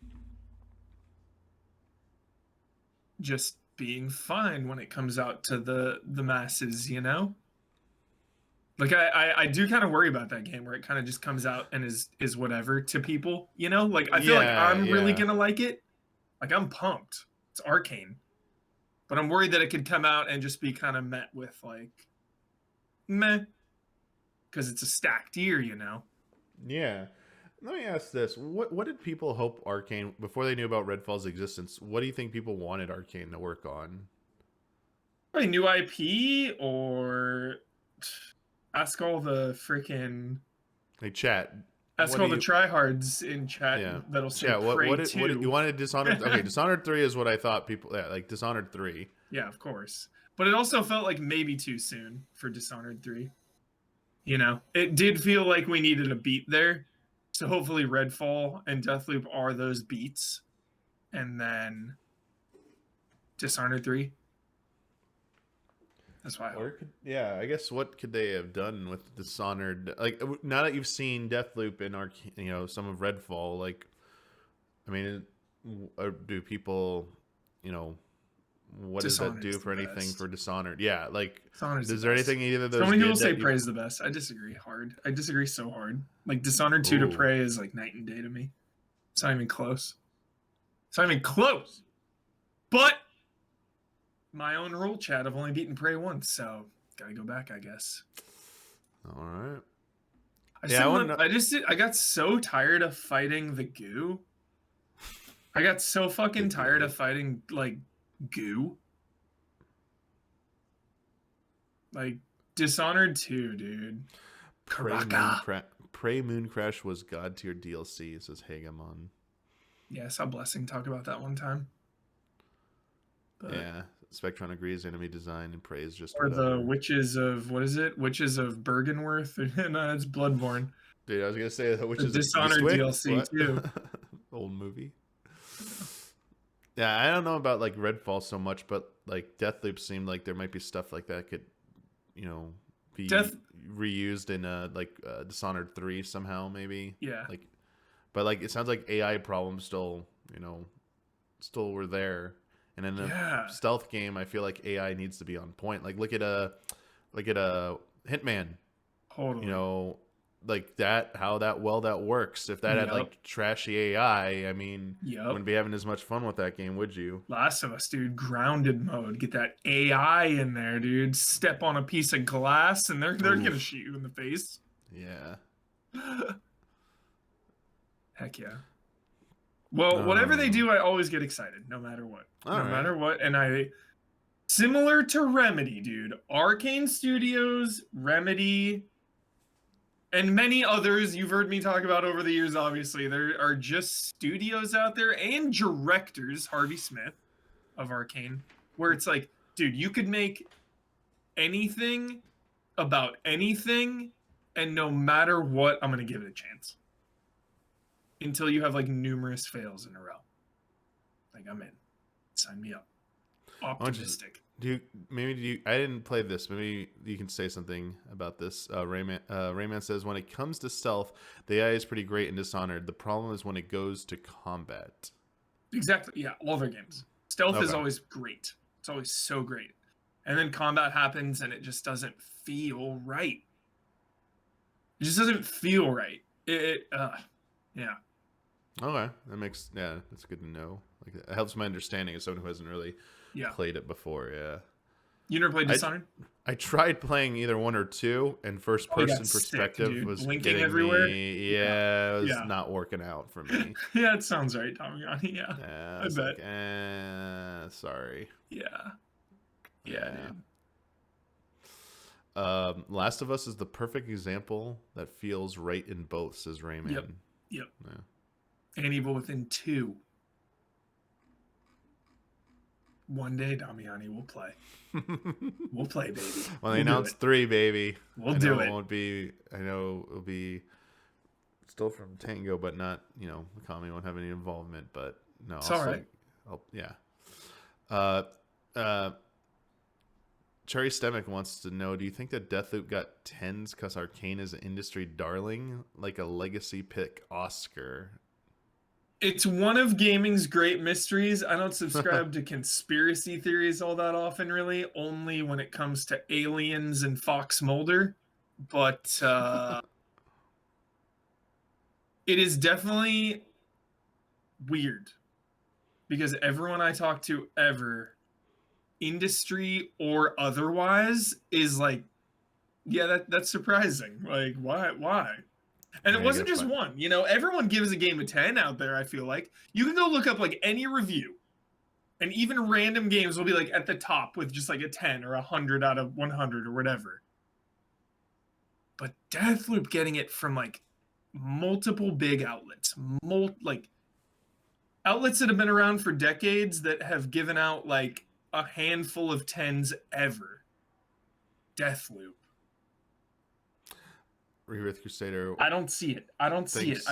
S2: just being fine when it comes out to the masses, you know? Like I do kind of worry about that game where it kind of just comes out and is whatever to people, you know? Like I feel like I'm really gonna like it. Like I'm pumped. It's Arcane. But I'm worried that it could come out and just be kind of met with like meh. Because it's a stacked year, you know?
S1: Yeah. Let me ask this. What did people hope Arcane before they knew about Redfall's existence? What do you think people wanted Arcane to work on?
S2: Probably new IP or ask all the freaking
S1: chat.
S2: Ask all the tryhards in chat that'll say Prey 2.
S1: You wanted Dishonored? Okay, Dishonored 3 is what I thought people... Yeah, like Dishonored 3.
S2: Yeah, of course. But it also felt like maybe too soon for Dishonored 3. You know? It did feel like we needed a beat there. So hopefully Redfall and Deathloop are those beats. And then Dishonored 3. That's why.
S1: Yeah, I guess what could they have done with Dishonored? Like now that you've seen Deathloop and some of Redfall, like, I mean, do people, what does that do for anything for Dishonored? Yeah, like, is there anything either of those?
S2: So many people say Prey is the best. I disagree hard. I disagree so hard. Like Dishonored 2 to Prey is like night and day to me. It's not even close. It's not even close. But my own rule chat, I've only beaten Prey once, so gotta go back, I guess.
S1: All right.
S2: I got so tired of fighting the goo. I got so fucking tired of fighting like goo. Like Dishonored 2, dude.
S1: Prey Moon Crash was God tier DLC, says Hagamon.
S2: Yeah, I saw Blessing talk about that one time.
S1: But... yeah, Spectron agrees. Enemy design and Prey is just.
S2: Or whatever. The Witches of Witches of Bergenworth. No, it's Bloodborne.
S1: Dude, I was gonna say the Witches of
S2: Dishonored DLC too.
S1: Old movie. Yeah, I don't know about like Redfall so much, but like Deathloop seemed like there might be stuff like that could, be reused in Dishonored 3 somehow, maybe.
S2: Yeah.
S1: Like, but like it sounds like AI problems still were there, and in a stealth game, I feel like AI needs to be on point. Like look at a Hitman.
S2: Totally.
S1: Like how that works. If that had like trashy AI, I mean, wouldn't be having as much fun with that game, would you?
S2: Last of Us, dude, grounded mode. Get that AI in there, dude. Step on a piece of glass and they're gonna shoot you in the face.
S1: Yeah.
S2: Heck yeah. Well, whatever they do, I always get excited, no matter what. Matter what. And similar to Remedy, dude. Arcane Studios, Remedy, and many others you've heard me talk about over the years, obviously. There are just studios out there and directors, Harvey Smith of Arcane, where it's like, dude, you could make anything about anything, and no matter what, I'm going to give it a chance. Until you have like numerous fails in a row. Like, I'm in. Sign me up. Optimistic.
S1: I didn't play this. Maybe you can say something about this. Rayman says, when it comes to stealth, the AI is pretty great in Dishonored. The problem is when it goes to combat.
S2: Exactly. Yeah, all their games. Stealth is always great. It's always so great. And then combat happens and it just doesn't feel right. It just doesn't feel right. Yeah.
S1: Okay. That's good to know. Like, it helps my understanding as someone who hasn't really played it before. Yeah.
S2: You never played Dishonored?
S1: I tried playing either 1 or 2, and first person perspective was
S2: blinking everywhere.
S1: It was not working out for me.
S2: Yeah, it sounds right, Damiani. Yeah. I bet.
S1: Like, sorry.
S2: Yeah. Yeah,
S1: dude. Last of Us is the perfect example that feels right in both, says Rayman.
S2: Yep.
S1: Yeah.
S2: And Evil Within 2. One day, Damiani will play. We'll play, baby.
S1: Well, they announced 3, baby.
S2: We'll do it.
S1: I know it'll be still from Tango, but not, Mikami won't have any involvement, but no.
S2: It's all right.
S1: Cherry Stemic wants to know, do you think that Deathloop got 10s because Arcane is an industry darling, like a legacy pick Oscar?
S2: It's one of gaming's great mysteries. I don't subscribe to conspiracy theories all that often, really, only when it comes to aliens and Fox Mulder. But it is definitely weird because everyone I talk to ever, industry or otherwise, is like, yeah, that's surprising. Like, why? And it wasn't just one. Everyone gives a game a 10 out there, I feel like. You can go look up like any review, and even random games will be like at the top with just like a 10 or 100 out of 100 or whatever. But Deathloop getting it from like multiple big outlets, like outlets that have been around for decades that have given out like a handful of 10s ever. Deathloop.
S1: Rebirth Crusader.
S2: I don't see it. I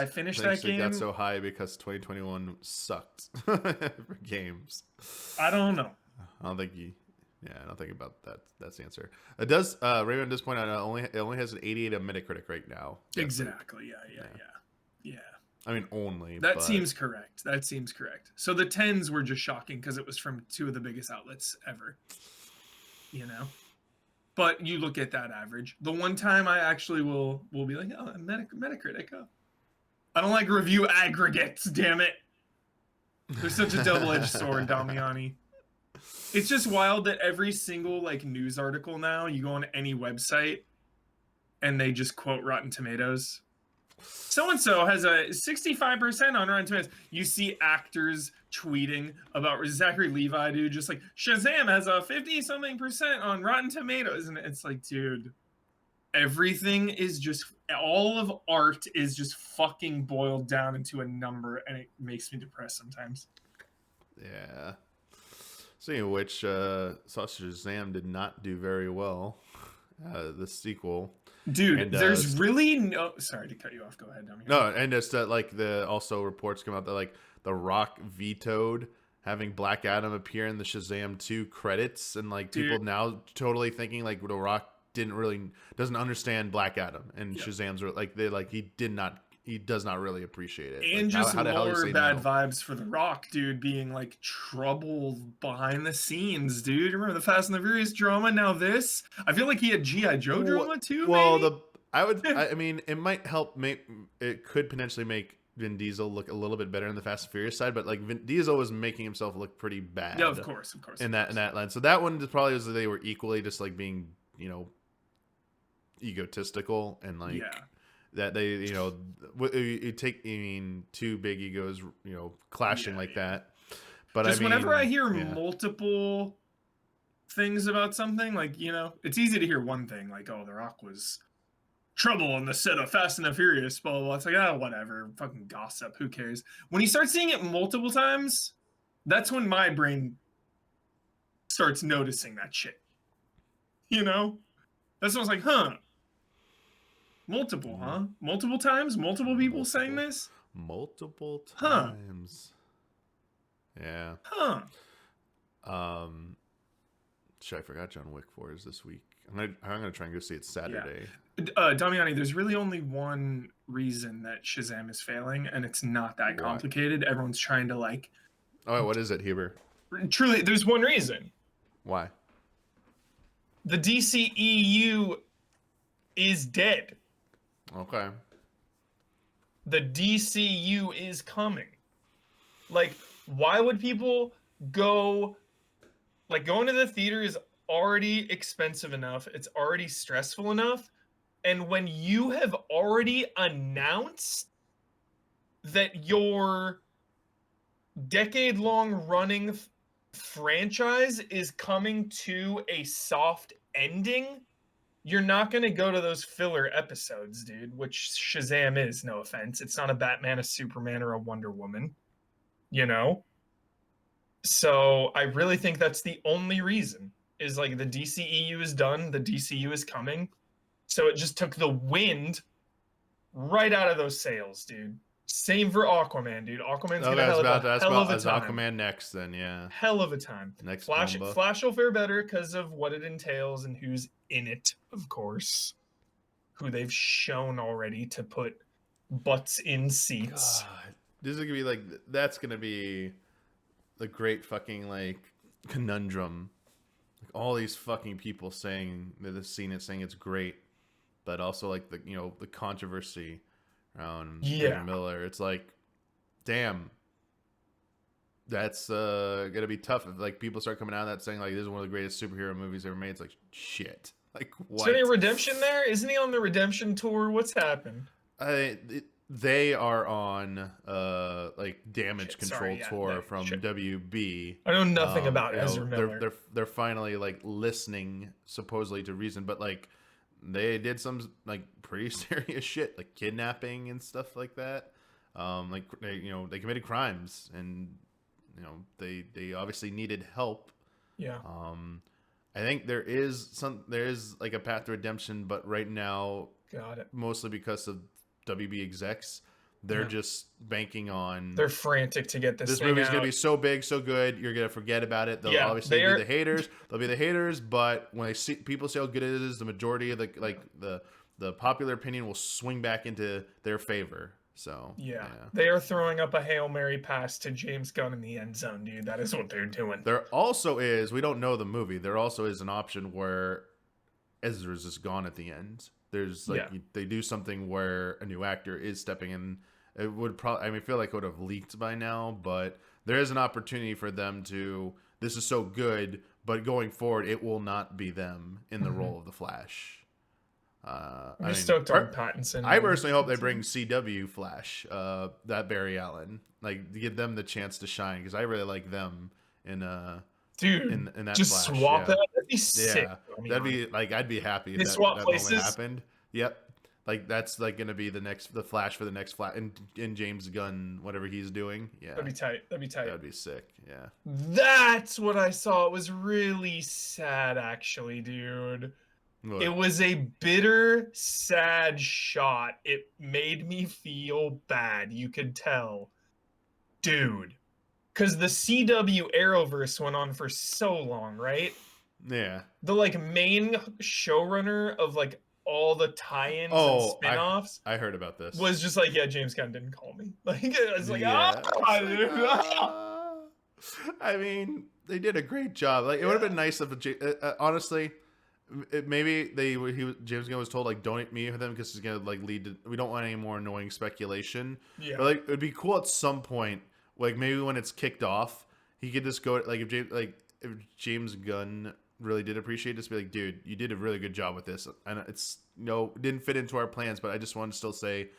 S2: finished that game.
S1: It got so high because 2021 sucked for games.
S2: I don't know.
S1: I don't think you. Yeah, I don't think about that. That's the answer. It does. Raymond does point out it only has an 88 on Metacritic right now.
S2: Exactly. Yeah.
S1: I mean, only.
S2: That seems correct. That seems correct. So the 10s were just shocking because it was from two of the biggest outlets ever. You know. But you look at that average. The one time I actually will be like, oh, Metacritic. Oh. I don't like review aggregates. Damn it. They're such a double-edged sword, Damiani. It's just wild that every single like news article now, you go on any website and they just quote Rotten Tomatoes. So-and-so has a 65% on Rotten Tomatoes. You see actors tweeting about Zachary Levi, dude, just like Shazam has a 50-something% on Rotten Tomatoes. And it's like, dude, everything is just, all of art is just fucking boiled down into a number, and it makes me depressed sometimes.
S1: Yeah. Speaking of which, Shazam did not do very well. The sequel,
S2: dude. And, there's really no. Sorry to cut you off. Go ahead, Dummy.
S1: No, and it's like also reports come out that like The Rock vetoed having Black Adam appear in the Shazam 2 credits, and like people now totally thinking like The Rock doesn't understand Black Adam, and Shazam's like he does not really appreciate it.
S2: And
S1: like,
S2: just more bad vibes for The Rock, dude, being like trouble behind the scenes, dude. Remember the Fast and the Furious drama? Now this, I feel like he had G.I. Joe drama too.
S1: Well, I mean, it might help. It could potentially make Vin Diesel look a little bit better in the Fast and Furious side, but like Vin Diesel was making himself look pretty bad.
S2: Yeah, of course.
S1: In that line, so that one probably was they were equally just like being egotistical and like that they you take two big egos clashing like that. But
S2: just whenever I hear multiple things about something, like it's easy to hear one thing like, oh, The Rock was trouble on the set of Fast and the Furious, blah blah blah. It's like, oh, whatever, fucking gossip, who cares? When you start seeing it multiple times, that's when my brain starts noticing that shit. That's when I was like, huh. Multiple, huh? Multiple times? Multiple people saying this?
S1: Multiple times. Huh. Yeah.
S2: Huh.
S1: Shit, I forgot John Wick 4 is this week. I'm gonna try and go see it Saturday.
S2: Yeah. Damiani, there's really only one reason that Shazam is failing, and it's not that complicated. Everyone's trying to like.
S1: Oh, what is it, Huber?
S2: Truly, there's one reason.
S1: Why?
S2: The DCEU is dead.
S1: Okay.
S2: The DCU is coming. Like, why would people go? Like, going to the theater is already expensive enough. It's already stressful enough. And when you have already announced that your decade-long running franchise is coming to a soft ending, you're not going to go to those filler episodes, dude, which Shazam is, no offense. It's not a Batman, a Superman, or a Wonder Woman, So I really think that's the only reason, is like the DCEU is done, the DCU is coming. So it just took the wind right out of those sails, dude. Same for Aquaman, dude. Aquaman's gonna hell of a time.
S1: Aquaman next, then, yeah.
S2: Hell of a time.
S1: Next
S2: Flash will fare better because of what it entails and who's in it, of course. Who they've shown already to put butts in seats.
S1: God. This is gonna be like, that's gonna be the great fucking like conundrum. Like all these fucking people saying that they've seen it, saying it's great, but also like the controversy around Henry Miller. It's like, damn, that's gonna be tough if like people start coming out of that saying like this is one of the greatest superhero movies ever made. It's like, shit, like what?
S2: Is there any redemption there? Isn't he on the redemption tour? What's happened?
S1: They are on like damage control tour from WB.
S2: I know nothing about Ezra Miller.
S1: They're finally like listening supposedly to reason, but like they did some like pretty serious shit, like kidnapping and stuff like that. Like they committed crimes, and they obviously needed help.
S2: Yeah.
S1: I think there is like a path to redemption, but right now,
S2: got it.
S1: Mostly because of WB execs, They're just banking on.
S2: They're frantic to get
S1: this
S2: thing
S1: movie's
S2: out.
S1: gonna be so big, so good. You're gonna forget about it. They'll obviously be the haters. They'll be the haters, but when they see people say how good it is, the majority of the popular opinion will swing back into their favor. So
S2: yeah, they are throwing up a Hail Mary pass to James Gunn in the end zone, dude. That is what they're doing.
S1: There also is, we don't know the movie. There also is an option where Ezra's is gone at the end. There's they do something where a new actor is stepping in. It would probably, I feel like it would have leaked by now, but there is an opportunity for them to. This is so good, but going forward, it will not be them in the role of the Flash.
S2: I'm stoked on Pattinson.
S1: I personally hope they bring CW Flash, that Barry Allen, like to give them the chance to shine because I really like them in
S2: dude
S1: in that
S2: just
S1: Flash.
S2: swap that. That'd be sick.
S1: Yeah, that'd be like I'd be happy if that moment happened. Yep, like that's like gonna be the Flash for the next Flash in James Gunn, whatever he's doing. Yeah,
S2: that'd be tight.
S1: That'd be sick. Yeah,
S2: that's what I saw. It was really sad, actually, dude. What? It was a bitter, sad shot. It made me feel bad. You could tell. Dude. Because the CW Arrowverse went on for so long, right?
S1: Yeah.
S2: The, main showrunner of, all the tie-ins and spin-offs.
S1: I heard about this.
S2: Was just yeah, James Gunn didn't call me. It was
S1: I mean, they did a great job. It would have been nice if, honestly... Maybe James Gunn was told don't meet with him because it's gonna lead to, we don't want any more annoying speculation.
S2: Yeah.
S1: But it would be cool at some point, maybe when it's kicked off, he could just go if James Gunn really did appreciate this, be like, dude, you did a really good job with this, and it's didn't fit into our plans, but I just want to still say,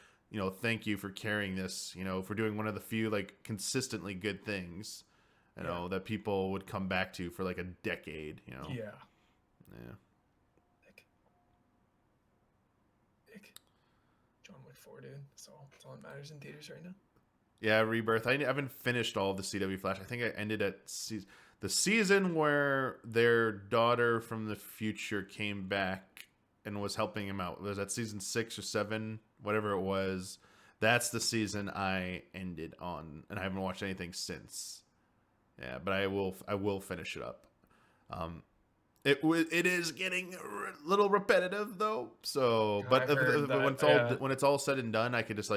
S1: thank you for carrying this, for doing one of the few consistently good things, that people would come back to for a decade, Yeah. Yeah.
S2: John Wick 4, dude. That's all that matters in theaters right now.
S1: Yeah, Rebirth. I haven't finished all of the CW Flash. I think I ended at the season where their daughter from the future came back and was helping him out. Was that season 6 or 7, whatever it was? That's the season I ended on, and I haven't watched anything since. Yeah, but I will finish it up. It is getting a little repetitive though. So, but when it's all said and done, I could just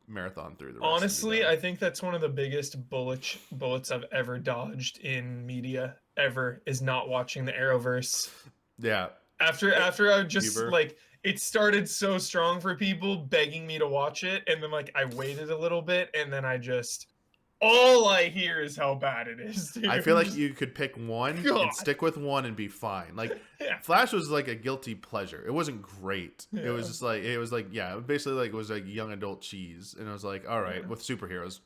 S1: marathon through the rest.
S2: Honestly, I think that's one of the biggest bullets I've ever dodged in media ever is not watching the Arrowverse.
S1: Yeah.
S2: After I just Huber. It started so strong for people begging me to watch it, and then I waited a little bit, and then I just. All I hear is how bad it is, dude.
S1: I feel like you could pick one and stick with one and be fine. Flash was a guilty pleasure. It wasn't great. Yeah. It was just basically it was young adult cheese. And it was all right, with superheroes,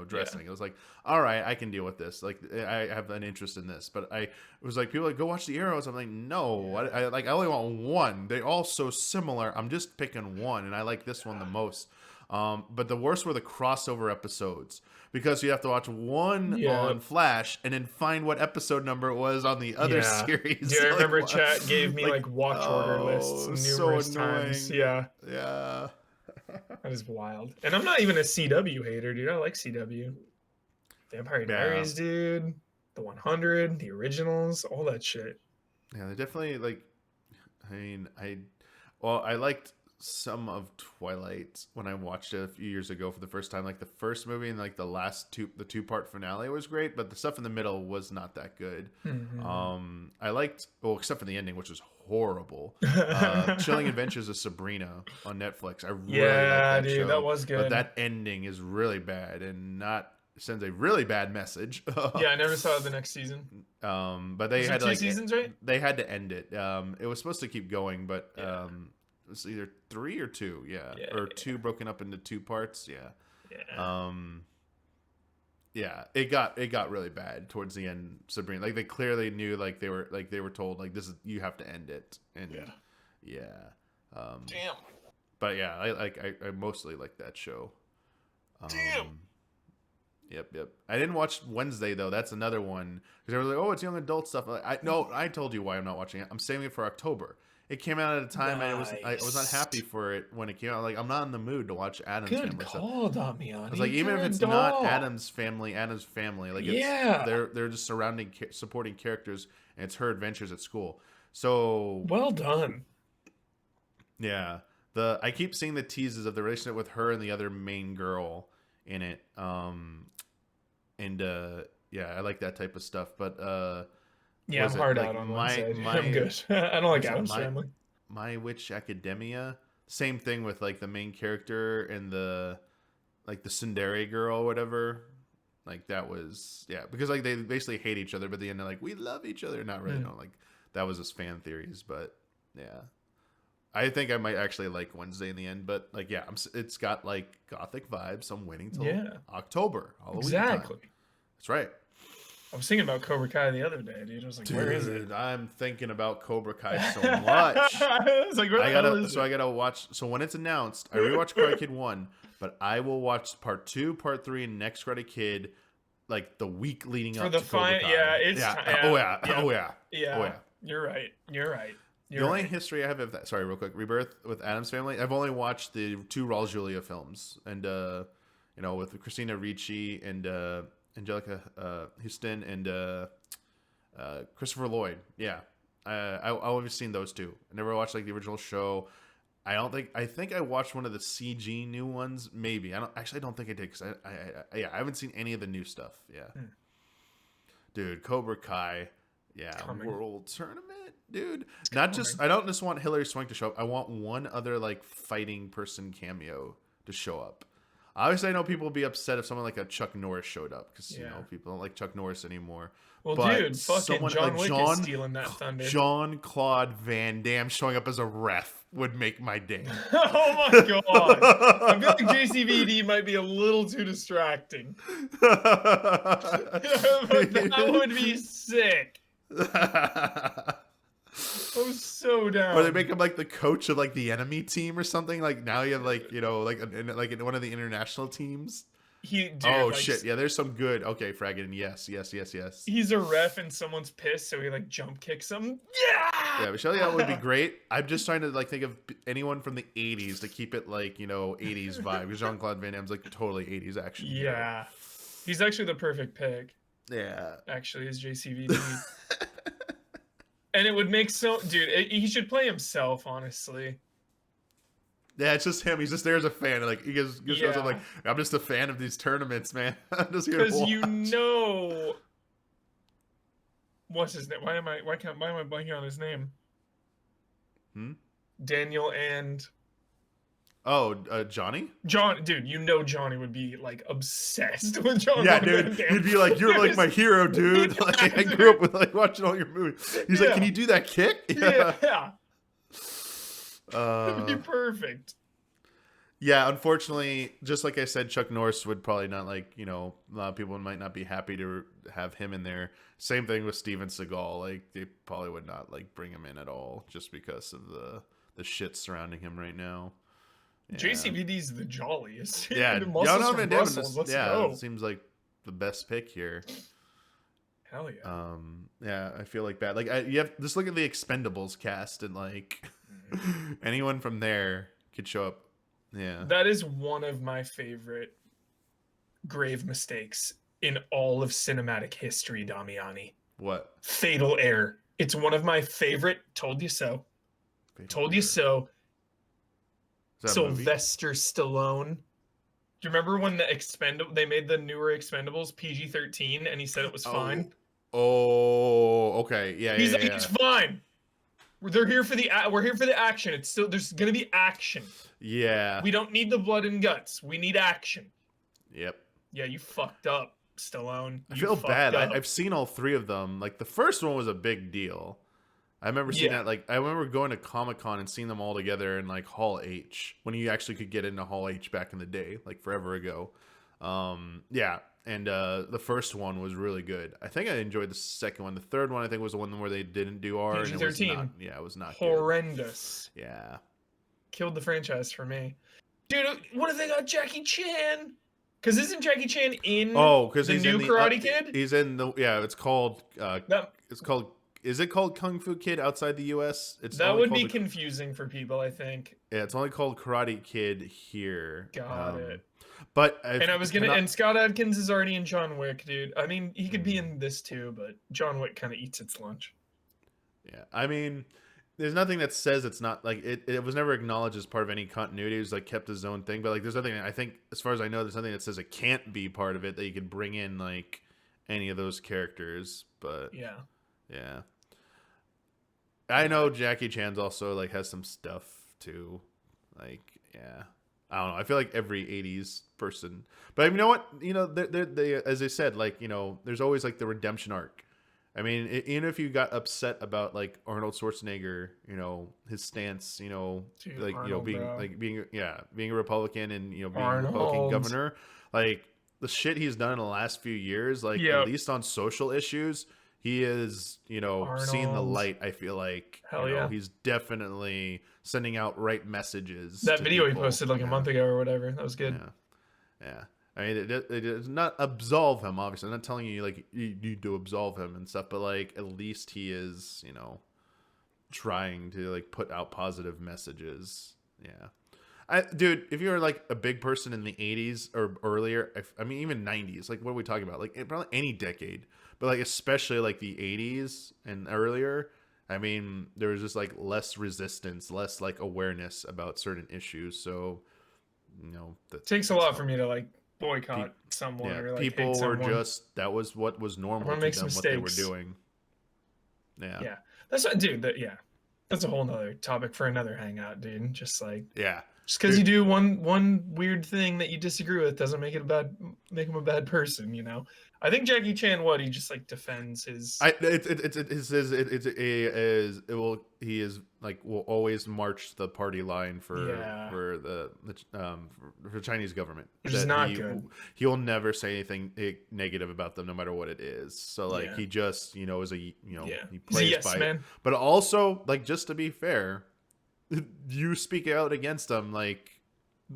S1: dressing. Yeah. It was all right, I can deal with this. I have an interest in this. But it was people go watch the Arrows. I'm like, no, yeah. I only want one. They're all so similar. I'm just picking one, and I like this one the most. But the worst were the crossover episodes. Because you have to watch one on Flash and then find what episode number it was on the other series.
S2: Yeah, I remember chat gave me watch order lists numerous times. Yeah.
S1: Yeah.
S2: That is wild. And I'm not even a CW hater, dude. I like CW. Vampire Diaries, dude. The 100, the originals, all that shit.
S1: Yeah, they definitely I liked some of Twilight when I watched it a few years ago for the first time. The first movie and the last the 2-part finale was great, but the stuff in the middle was not that good. Mm-hmm. I liked except for the ending, which was horrible. Chilling Adventures of Sabrina on Netflix. I really liked that show,
S2: that was good.
S1: But that ending is really bad and sends a really bad message.
S2: Yeah, I never saw the next season.
S1: But they had
S2: 2 seasons, right?
S1: They had to end it. It was supposed to keep going, but it was either 3 or 2, or 2 broken up into 2 parts, it got really bad towards the end. Sabrina, they clearly knew, they were told, this is, you have to end it, and
S2: damn.
S1: But yeah, I mostly like that show.
S2: Damn.
S1: Yep. I didn't watch Wednesday though. That's another one because they were like, "Oh, it's young adult stuff." I told you why I'm not watching it. I'm saving it for October. it came out at a time and I was not happy for it when it came out. Like, I'm not in the mood to watch Adam's
S2: Good
S1: Family
S2: call,
S1: stuff.
S2: Damiani.
S1: I was like, even if it's not Adam's family, like they're just surrounding supporting characters, and it's her adventures at school. So
S2: well done.
S1: Yeah, I keep seeing the teases of the relationship with her and the other main girl in it. Yeah, I like that type of stuff. But
S2: yeah, I'm hard out on one side. I'm good. I don't like Adam's Family.
S1: My Witch Academia, same thing with like the main character and the tsundere girl or whatever. Like that was because like they basically hate each other, but at the end they're like, we love each other. Not really, like that was just fan theories, but yeah. I think I might actually like Wednesday in the end, but like it's got like gothic vibes. I'm waiting till October, Halloween
S2: exactly.
S1: time. That's right.
S2: I was thinking about Cobra Kai the other day, dude. I was like, where is it?
S1: I'm thinking about Cobra Kai so much. I was like, I gotta watch. So when it's announced, I rewatched Karate Kid 1, but I will watch part 2, part 3, and next Karate Kid like the week leading up to Cobra Kai.
S2: Yeah, it's
S1: Oh yeah.
S2: You're right.
S1: The only history I have of that, sorry, real quick, Rebirth with Adam's Family, I've only watched the 2 Raul Julia films, and with Christina Ricci and Angelica Houston and Christopher Lloyd. Yeah, I've always seen those 2. I never watched like the original show. I think I watched one of the CG new ones. Maybe I don't think I did because I haven't seen any of the new stuff. Yeah, dude, Cobra Kai. Yeah, World Tournament, dude. I don't just want Hilary Swank to show up. I want one other like fighting person cameo to show up. Obviously, I know people will be upset if someone like a Chuck Norris showed up because people don't like Chuck Norris anymore.
S2: Well, but dude, fucking John Wick is stealing that thunder.
S1: Jean-Claude Van Damme showing up as a ref would make my day.
S2: Oh my god! I feel like JCVD might be a little too distracting. That would be sick. I was so down.
S1: Or they make him like the coach of like the enemy team or something. Like now you have like like in one of the international teams. Shit! Yeah, there's some good. Okay, Fraggin. Yes.
S2: He's a ref and someone's pissed, so he like jump kicks him.
S1: Yeah, Michelle Yeoh would be great. I'm just trying to like think of anyone from the '80s to keep it like 80s vibe because Jean-Claude Van Damme's like totally '80s action.
S2: Yeah, he's actually the perfect pick.
S1: Yeah,
S2: actually, is JCVD. And it would make he should play himself, honestly.
S1: Yeah, it's just him. He's just there as a fan. Like he just shows up like, I'm just a fan of these tournaments, man. I'm just here to watch.
S2: What's his name? Why am I blanking on his name? Daniel and
S1: Johnny?
S2: Dude, Johnny would be like obsessed with John.
S1: Yeah, dude. He'd be like, you're like my hero, dude. Like I grew up with like watching all your movies. He's like, can you do that kick?
S2: Yeah. It'd be perfect.
S1: Yeah, unfortunately, just like I said, Chuck Norris would probably not like, a lot of people might not be happy to have him in there. Same thing with Steven Seagal. Like they probably would not like bring him in at all just because of the shit surrounding him right now. Yeah.
S2: JCVD's the jolliest.
S1: Yeah,
S2: Let's go.
S1: It seems like the best pick here.
S2: Hell yeah.
S1: Yeah, I feel like bad. Like you have just look at the Expendables cast and like anyone from there could show up. Yeah,
S2: that is one of my favorite grave mistakes in all of cinematic history, Damiani.
S1: What?
S2: Fatal Error. It's one of my favorite. Told you so. Told you so. Sylvester Stallone. Do you remember when they made the newer Expendables PG-13 and he said it was fine?
S1: Oh, okay. Yeah,
S2: he's like, it's fine. We're here for the action. It's still there's gonna be action.
S1: Yeah.
S2: We don't need the blood and guts. We need action.
S1: Yep.
S2: Yeah, you fucked up, Stallone.
S1: I feel bad. I've seen all 3 of them. Like the first one was a big deal. I remember seeing that. Like I remember going to Comic-Con and seeing them all together in like Hall H when you actually could get into Hall H back in the day, like forever ago. Yeah. And the first one was really good. I think I enjoyed the second one. The third one, I think, was the one where they didn't do R.
S2: PG-13.
S1: It was not
S2: horrendous.
S1: Good. Yeah.
S2: Killed the franchise for me. Dude, what if they got Jackie Chan? Because isn't Jackie Chan in
S1: because
S2: the
S1: he's
S2: new
S1: in
S2: Karate Kid?
S1: He's in the... Yeah, it's called... is it called Kung Fu Kid outside the U.S.?
S2: That would be confusing for people, I think.
S1: Yeah, it's only called Karate Kid here.
S2: Got it.
S1: But
S2: and Scott Adkins is already in John Wick, dude. I mean, he could be in this too, but John Wick kind of eats its lunch.
S1: Yeah, I mean, there's nothing that says it's not like it was never acknowledged as part of any continuity. It was like kept his own thing, but like there's nothing. I think as far as I know, there's nothing that says it can't be part of it that you could bring in like any of those characters. But yeah. I know Jackie Chan's also like has some stuff too. Like, yeah. I don't know. I feel like every 80s person. But you know what? You know, they as I said, like, you know, there's always like the redemption arc. I mean, even if you got upset about like Arnold Schwarzenegger, you know, his stance, you know, dude, like, Arnold, you know, being a Republican and, you know, being a Republican governor, like the shit he's done in the last few years, like at least on social issues, he is, you know, seeing the light. I feel like, he's definitely sending out right messages.
S2: That video people. He posted like a month ago or whatever, that was good.
S1: Yeah. I mean, it does not absolve him, obviously. I'm not telling you, like, you need to absolve him and stuff, but, like, at least he is, you know, trying to, like, put out positive messages. Yeah. Dude, if you were, like, a big person in the 80s or earlier, I mean, even 90s, like, what are we talking about? Like, probably any decade, but, like, especially, like, the 80s and earlier, I mean, there was just, like, less resistance, less, like, awareness about certain issues, so, you know.
S2: It takes a lot for me to, like, boycott someone or like
S1: people
S2: hate
S1: were
S2: someone.
S1: just that was what was normal to them, what they were doing. Yeah,
S2: that's what, dude. That's a whole nother topic for another hangout, dude. Just like just because you do one weird thing that you disagree with doesn't make him a bad person, you know. I think Jackie Chan, he just like defends his.
S1: He is like will always march the party line for the Chinese government.
S2: Which is not good.
S1: He'll never say anything negative about them, no matter what it is. So like he just is he plays by
S2: man.
S1: It. But also like just to be fair, you speak out against them like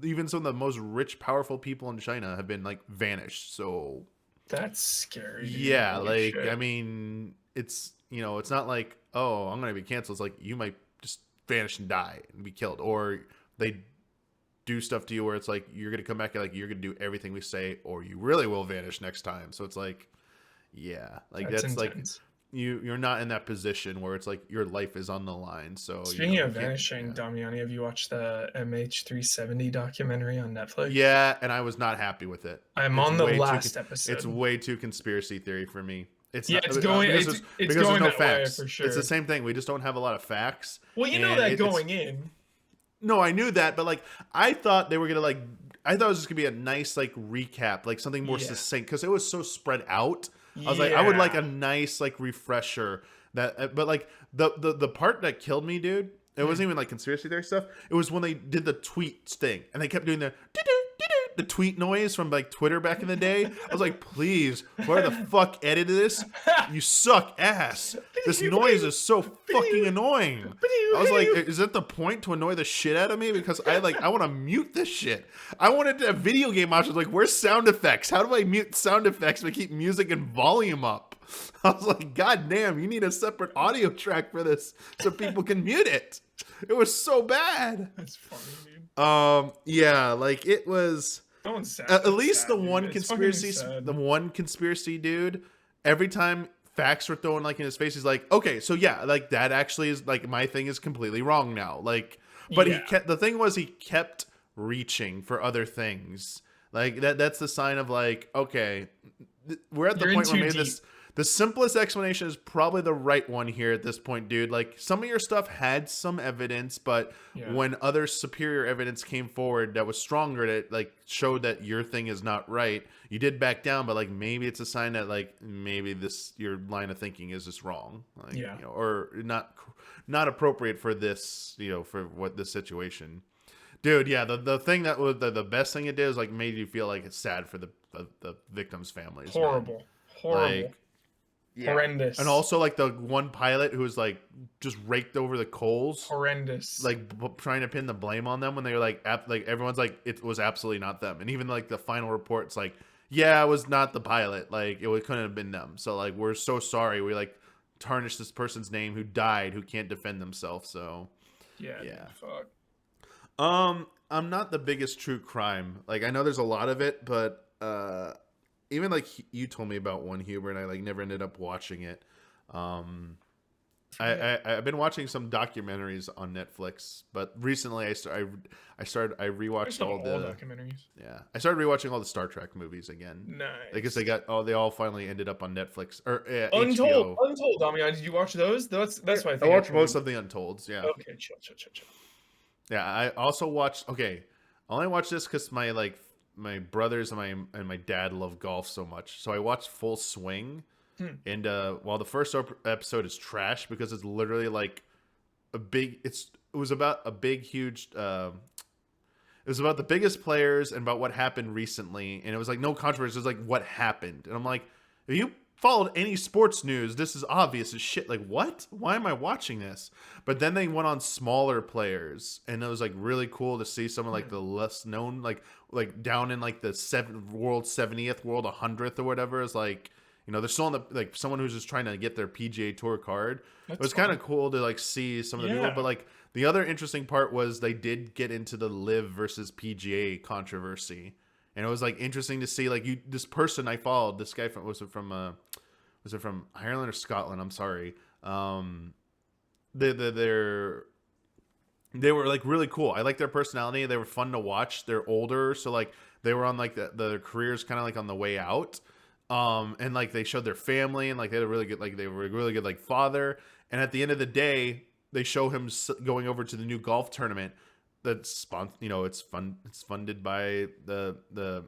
S1: even some of the most rich, powerful people in China have been like vanished. So.
S2: That's scary. Dude.
S1: Yeah, like I mean, it's it's not like I'm gonna be canceled. It's like you might just vanish and die and be killed, or they do stuff to you where it's like you're gonna come back and like you're gonna do everything we say, or you really will vanish next time. So it's like, that's like you're not in that position where it's like your life is on the line. So
S2: speaking of vanishing, Damiani, have you watched the MH370 documentary on Netflix?
S1: Yeah, and I was not happy with it.
S2: I'm on the last episode.
S1: It's way too conspiracy theory for me. It's
S2: going that way for sure.
S1: It's the same thing. We just don't have a lot of facts.
S2: Well, you know that going in.
S1: No, I knew that, but like I thought they were gonna I thought it was just gonna be a nice like recap, like something more succinct because it was so spread out. I was like, I would like a nice like refresher that, but like the part that killed me, dude, it wasn't even like conspiracy theory stuff. It was when they did the tweet thing and they kept doing the tweet noise from like Twitter back in the day. I was like, please, whoever the fuck edited this, you suck ass. This noise is so fucking annoying. I was like, is that the point to annoy the shit out of me? Because I want to mute this shit. I wanted a video game option. Like, where's sound effects? How do I mute sound effects but keep music and volume up? I was like, God damn, you need a separate audio track for this so people can mute it. It was so bad.
S2: That's funny, dude.
S1: Yeah, like it was. At least the one conspiracy dude, every time facts were thrown like in his face, he's like, okay, so yeah, like that actually is like my thing is completely wrong now. Like, but the thing was he kept reaching for other things. Like that's the sign of like, okay, we're at the point where maybe the simplest explanation is probably the right one here at this point, dude. Like some of your stuff had some evidence, but when other superior evidence came forward that was stronger, that like showed that your thing is not right, you did back down. But like maybe it's a sign that like maybe your line of thinking is just wrong, like, or not appropriate for this, for what this situation. Dude, yeah, the thing that was the best thing it did was like made you feel like it's sad for the victims' families.
S2: Horrible.
S1: Like,
S2: horrendous.
S1: And also like the one pilot who was like just raked over the coals.
S2: Horrendous.
S1: Like trying to pin the blame on them when they were like everyone's like it was absolutely not them. And even like the final report's like, yeah, it was not the pilot. Like it couldn't have been them. So like we're so sorry. We like tarnish this person's name who died, who can't defend themselves. So
S2: Yeah.
S1: yeah.
S2: Dude, fuck.
S1: I'm not the biggest true crime. Like, I know there's a lot of it, but even like you told me about one, Huber, and I like never ended up watching it. I've been watching some documentaries on Netflix, but recently I rewatched all the
S2: documentaries.
S1: Yeah, I started rewatching all the Star Trek movies again.
S2: Nice.
S1: I guess they all finally ended up on Netflix or
S2: Untold.
S1: HBO.
S2: Untold. Damiani, did you watch those? That's what I think.
S1: I watched most of the Untolds. Yeah.
S2: Okay, chill.
S1: Yeah, I also watched. Okay, I only watched this because my brothers and my dad love golf so much, so I watched Full Swing. And while the first episode is trash because it's literally like it was about a big huge. It was about the biggest players and about what happened recently, and it was like no controversy. It was like what happened, and I'm like, if you followed any sports news, this is obvious as shit. Like, what? Why am I watching this? But then they went on smaller players, and it was like really cool to see some of like the less known, like down in like the world 70th, world 100th or whatever. Is like, you know, they're still on the like someone who's just trying to get their PGA Tour card. It was kind of cool to like see some of the people, but like the other interesting part was they did get into the Live versus PGA controversy. And it was like interesting to see like this person I followed, this guy was it from Ireland or Scotland? I'm sorry. They were like really cool. I like their personality. They were fun to watch. They're older, so like they were on like the careers kind of like on the way out. And like they showed their family and like they were a really good like father. And at the end of the day, they show him going over to the new golf tournament. That's it's funded by the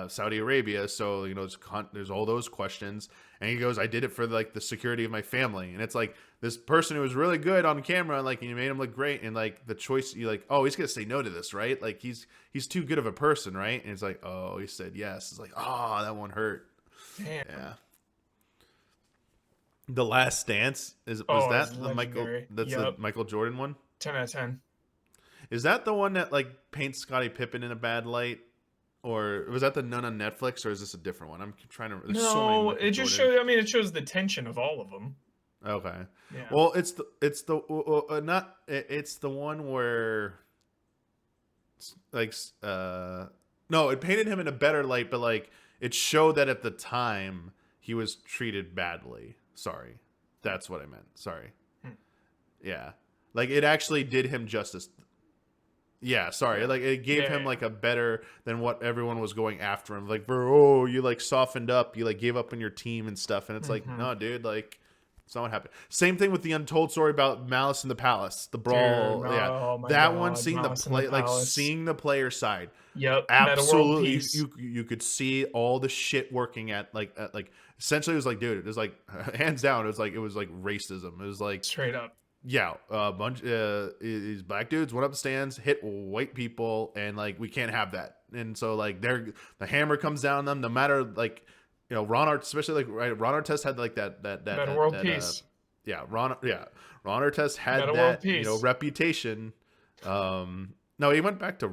S1: Saudi Arabia, so you know there's all those questions, and he goes, I did it for like the security of my family. And it's like this person who was really good on camera, like, and you made him look great, and like the choice, you like, oh, he's gonna say no to this, right? Like he's too good of a person, right? And it's like, oh, he said yes. It's like, oh, that one hurt.
S2: Damn.
S1: Yeah. The Last Dance was that the the Michael Jordan one?
S2: 10 out of 10.
S1: Is that the one that like paints Scottie Pippen in a bad light, or was that the none on Netflix, or is this a different one? I'm trying to.
S2: No, so it just shows. I mean, it shows the tension of all of them.
S1: Okay.
S2: Yeah.
S1: Well, it's the one where like no, it painted him in a better light, but like it showed that at the time he was treated badly. Sorry, that's what I meant. Sorry. Yeah, like it actually did him justice. Yeah, sorry. Like it gave him like a better than what everyone was going after him. Like, bro, you like softened up, you like gave up on your team and stuff. And it's like, no, dude, like it's not what happened. Same thing with the Untold Story about Malice in the Palace, the brawl.
S2: Dude,
S1: oh that God, one, seeing Malice the play, like seeing the player side.
S2: Yep,
S1: absolutely. You could see all the shit working at like essentially it was like, dude, it was like hands down. It was like racism. It was like
S2: straight up.
S1: Yeah, a bunch these black dudes went up the stands, hit white people, and like we can't have that. And so like the hammer comes down on them, no matter like, you know, Ron especially like Ron Artest had like that
S2: world peace.
S1: Ron Artest had that reputation. No, he went back to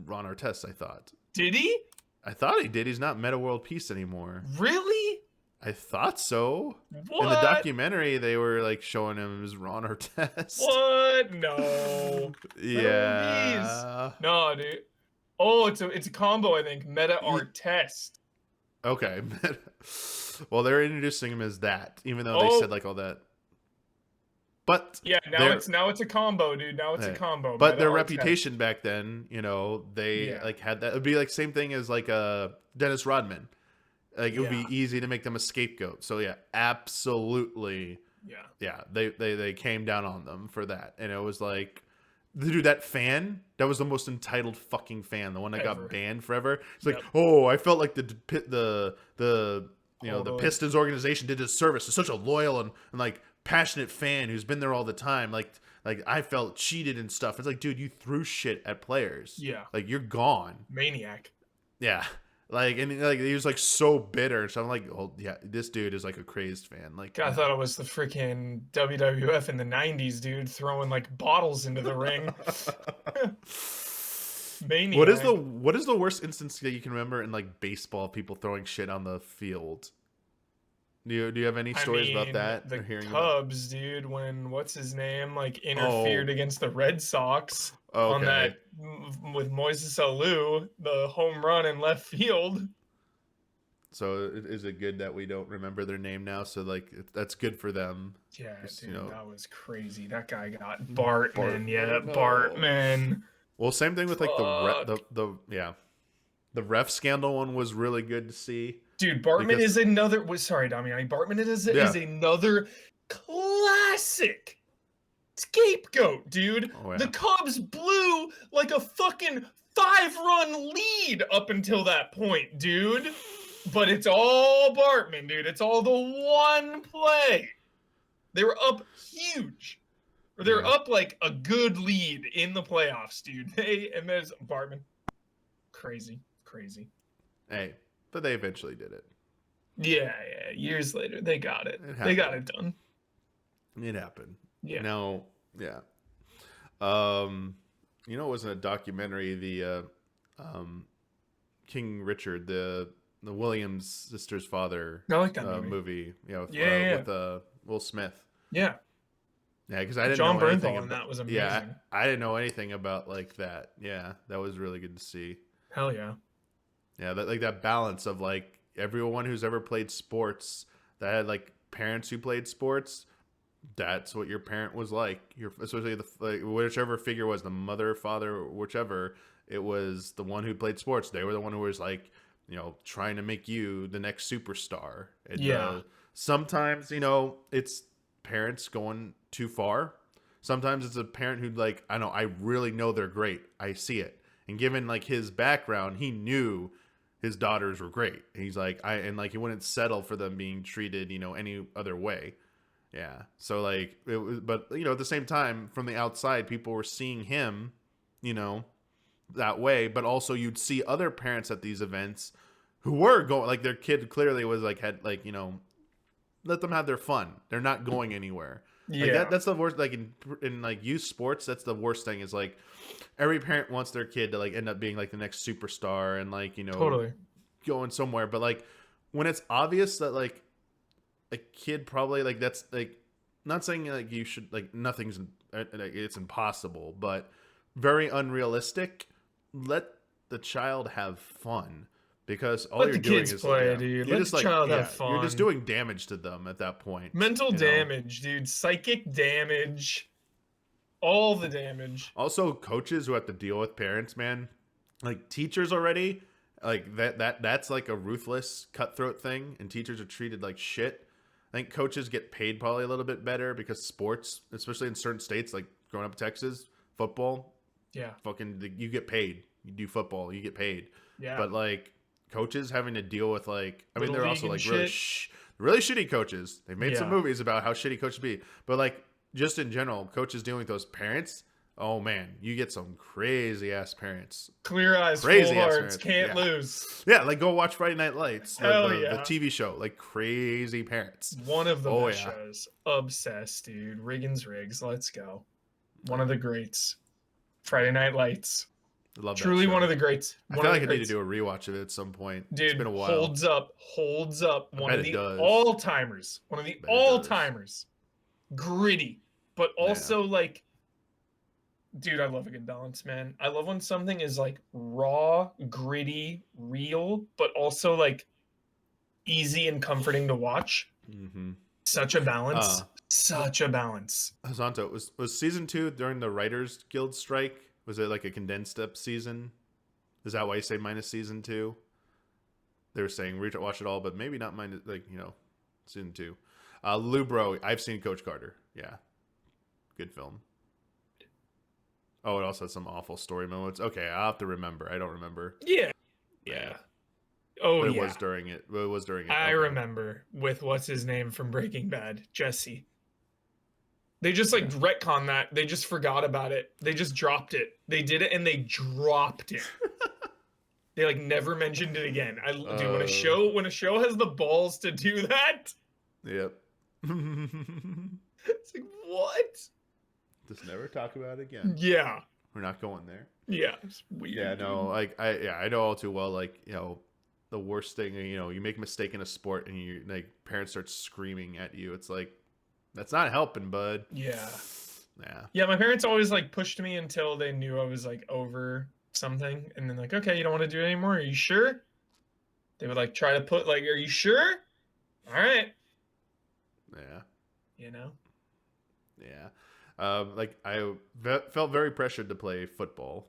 S1: Ron Artest. I thought.
S2: Did he?
S1: I thought he did. He's not Meta World Peace anymore.
S2: Really?
S1: I thought so.
S2: What?
S1: In the documentary, they were like showing him as Ron Artest.
S2: What? No.
S1: Yeah.
S2: No, dude. Oh, it's a combo. I think Meta Artest.
S1: Okay. Well, they're introducing him as that, even though they said like all that. But
S2: yeah, now it's a combo, dude. Now it's a combo.
S1: But their reputation back then, you know, they like had that. It'd be like same thing as like Dennis Rodman. Like it would be easy to make them a scapegoat. So yeah, absolutely. Yeah. They came down on them for that, and it was like, dude, that fan, that was the most entitled fucking fan, the one that got banned forever. It's like, oh, I felt like the Pistons organization did his service. It's such a loyal and like passionate fan who's been there all the time. Like I felt cheated and stuff. It's like, dude, you threw shit at players.
S2: Yeah,
S1: like you're gone,
S2: maniac.
S1: Yeah. Like, and like he was like so bitter. So I'm like, oh yeah, this dude is like a crazed fan. Like
S2: I thought it was the freaking WWF in the '90s, dude, throwing like bottles into the ring. Maniac.
S1: What is the worst instance that you can remember in like baseball? People throwing shit on the field. Do you have any stories about that?
S2: The
S1: or hearing
S2: Cubs, dude, when what's his name like
S1: Oh.
S2: interfered against the Red Sox on
S1: Okay.
S2: that with Moises Alou, the home run in left field.
S1: So is it good that we don't remember their name now? So like that's good for them.
S2: Yeah,
S1: Just,
S2: dude, that was crazy. That guy got
S1: Bartman,
S2: Bartman. Yeah,
S1: no.
S2: Bartman.
S1: Well, same thing with like
S2: Fuck.
S1: the ref scandal one was really good to see.
S2: Dude, Bartman is another. Sorry, Damiani. Bartman is another classic scapegoat, dude.
S1: Oh, yeah.
S2: The Cubs blew like a fucking 5-run lead up until that point, dude. But it's all Bartman, dude. It's all the one play. They were up huge. Or they're up like a good lead in the playoffs, dude. And there's Bartman. Crazy.
S1: Hey, but they eventually did it.
S2: Yeah. Years later, they got it. They got it done.
S1: It happened.
S2: Yeah.
S1: No, yeah. It wasn't a documentary. The King Richard, the Williams sister's father.
S2: I like that
S1: movie. With Will Smith.
S2: Yeah.
S1: Yeah, because I didn't
S2: John
S1: know anything
S2: Bernthal, and that was amazing.
S1: Yeah, I didn't know anything about like that. Yeah, that was really good to see.
S2: Hell yeah.
S1: Yeah, that balance of like everyone who's ever played sports that had like parents who played sports. That's what your parent was like. Especially whichever figure was the mother, father, whichever. It was the one who played sports. They were the one who was like, trying to make you the next superstar. And, sometimes it's parents going too far. Sometimes it's a parent who like, I really know they're great. I see it. And given like his background, he knew his daughters were great. And he's like, he wouldn't settle for them being treated, any other way. Yeah. So like it was, but at the same time, from the outside, people were seeing him, that way. But also, you'd see other parents at these events who were going, like their kid clearly was like had like let them have their fun. They're not going anywhere.
S2: Yeah.
S1: Like that's the worst. Like in like youth sports, that's the worst thing. Is like every parent wants their kid to like end up being like the next superstar and like
S2: totally
S1: going somewhere. But like when it's obvious that like a kid probably like that's like not saying like you should like nothing's it's impossible, but very unrealistic. Let the child have fun. Because all you're doing is
S2: play, dude. Let the child have fun.
S1: You're just doing damage to them at that point.
S2: Mental damage, dude. Psychic damage. All the damage.
S1: Also, coaches who have to deal with parents, man. Like teachers already, like that's like a ruthless, cutthroat thing, and teachers are treated like shit. I think coaches get paid probably a little bit better because sports, especially in certain states, like growing up in Texas, football.
S2: Yeah.
S1: Fucking, you get paid. You do football, you get paid.
S2: Yeah.
S1: But like coaches having to deal with like, they're also like
S2: really
S1: shitty coaches. They've made some movies about how shitty coaches be, but like just in general, coaches dealing with those parents. Oh man, you get some crazy ass parents.
S2: Clear eyes, full hearts, can't lose.
S1: Yeah, like go watch Friday Night Lights,
S2: the
S1: TV show. Like crazy parents.
S2: One of the best shows. Obsessed, dude. Riggins Riggs. Let's go. One of the greats. Friday Night Lights.
S1: Love
S2: Truly one of the greats.
S1: I feel like I need to do a rewatch of it at some point.
S2: Dude,
S1: it's been a while.
S2: Holds up. One of the all-timers. Gritty, but also like, dude, I love a good balance, man. I love when something is like raw, gritty, real, but also like easy and comforting to watch.
S1: Mm-hmm.
S2: Such a balance.
S1: Hazanto, was season 2 during the Writers Guild strike? Was it like a condensed up season? Is that why you say minus season 2? They were saying watch it all, but maybe not minus season 2. Lubro, I've seen Coach Carter. Yeah, good film. Oh, it also has some awful story moments. Okay, I'll have to remember. I don't remember.
S2: Yeah. Oh,
S1: but it was during it.
S2: I remember with what's his name from Breaking Bad, Jesse. They just like retcon that. They just forgot about it. They just dropped it. They did it and they dropped it. They like never mentioned it again. Dude, when a show has the balls to do that.
S1: Yep.
S2: It's like, what?
S1: Just never talk about it again.
S2: Yeah.
S1: We're not going there.
S2: Yeah, it's weird.
S1: Yeah, no, like I know all too well, like, the worst thing. You know, you make a mistake in a sport and you like parents start screaming at you. It's like that's not helping, bud.
S2: Yeah.
S1: Yeah.
S2: Yeah, my parents always like pushed me until they knew I was like over something, and then like, okay, you don't want to do it anymore. Are you sure? They would like try to put like, are you sure? All right.
S1: Yeah.
S2: You know.
S1: Yeah. Like felt very pressured to play football,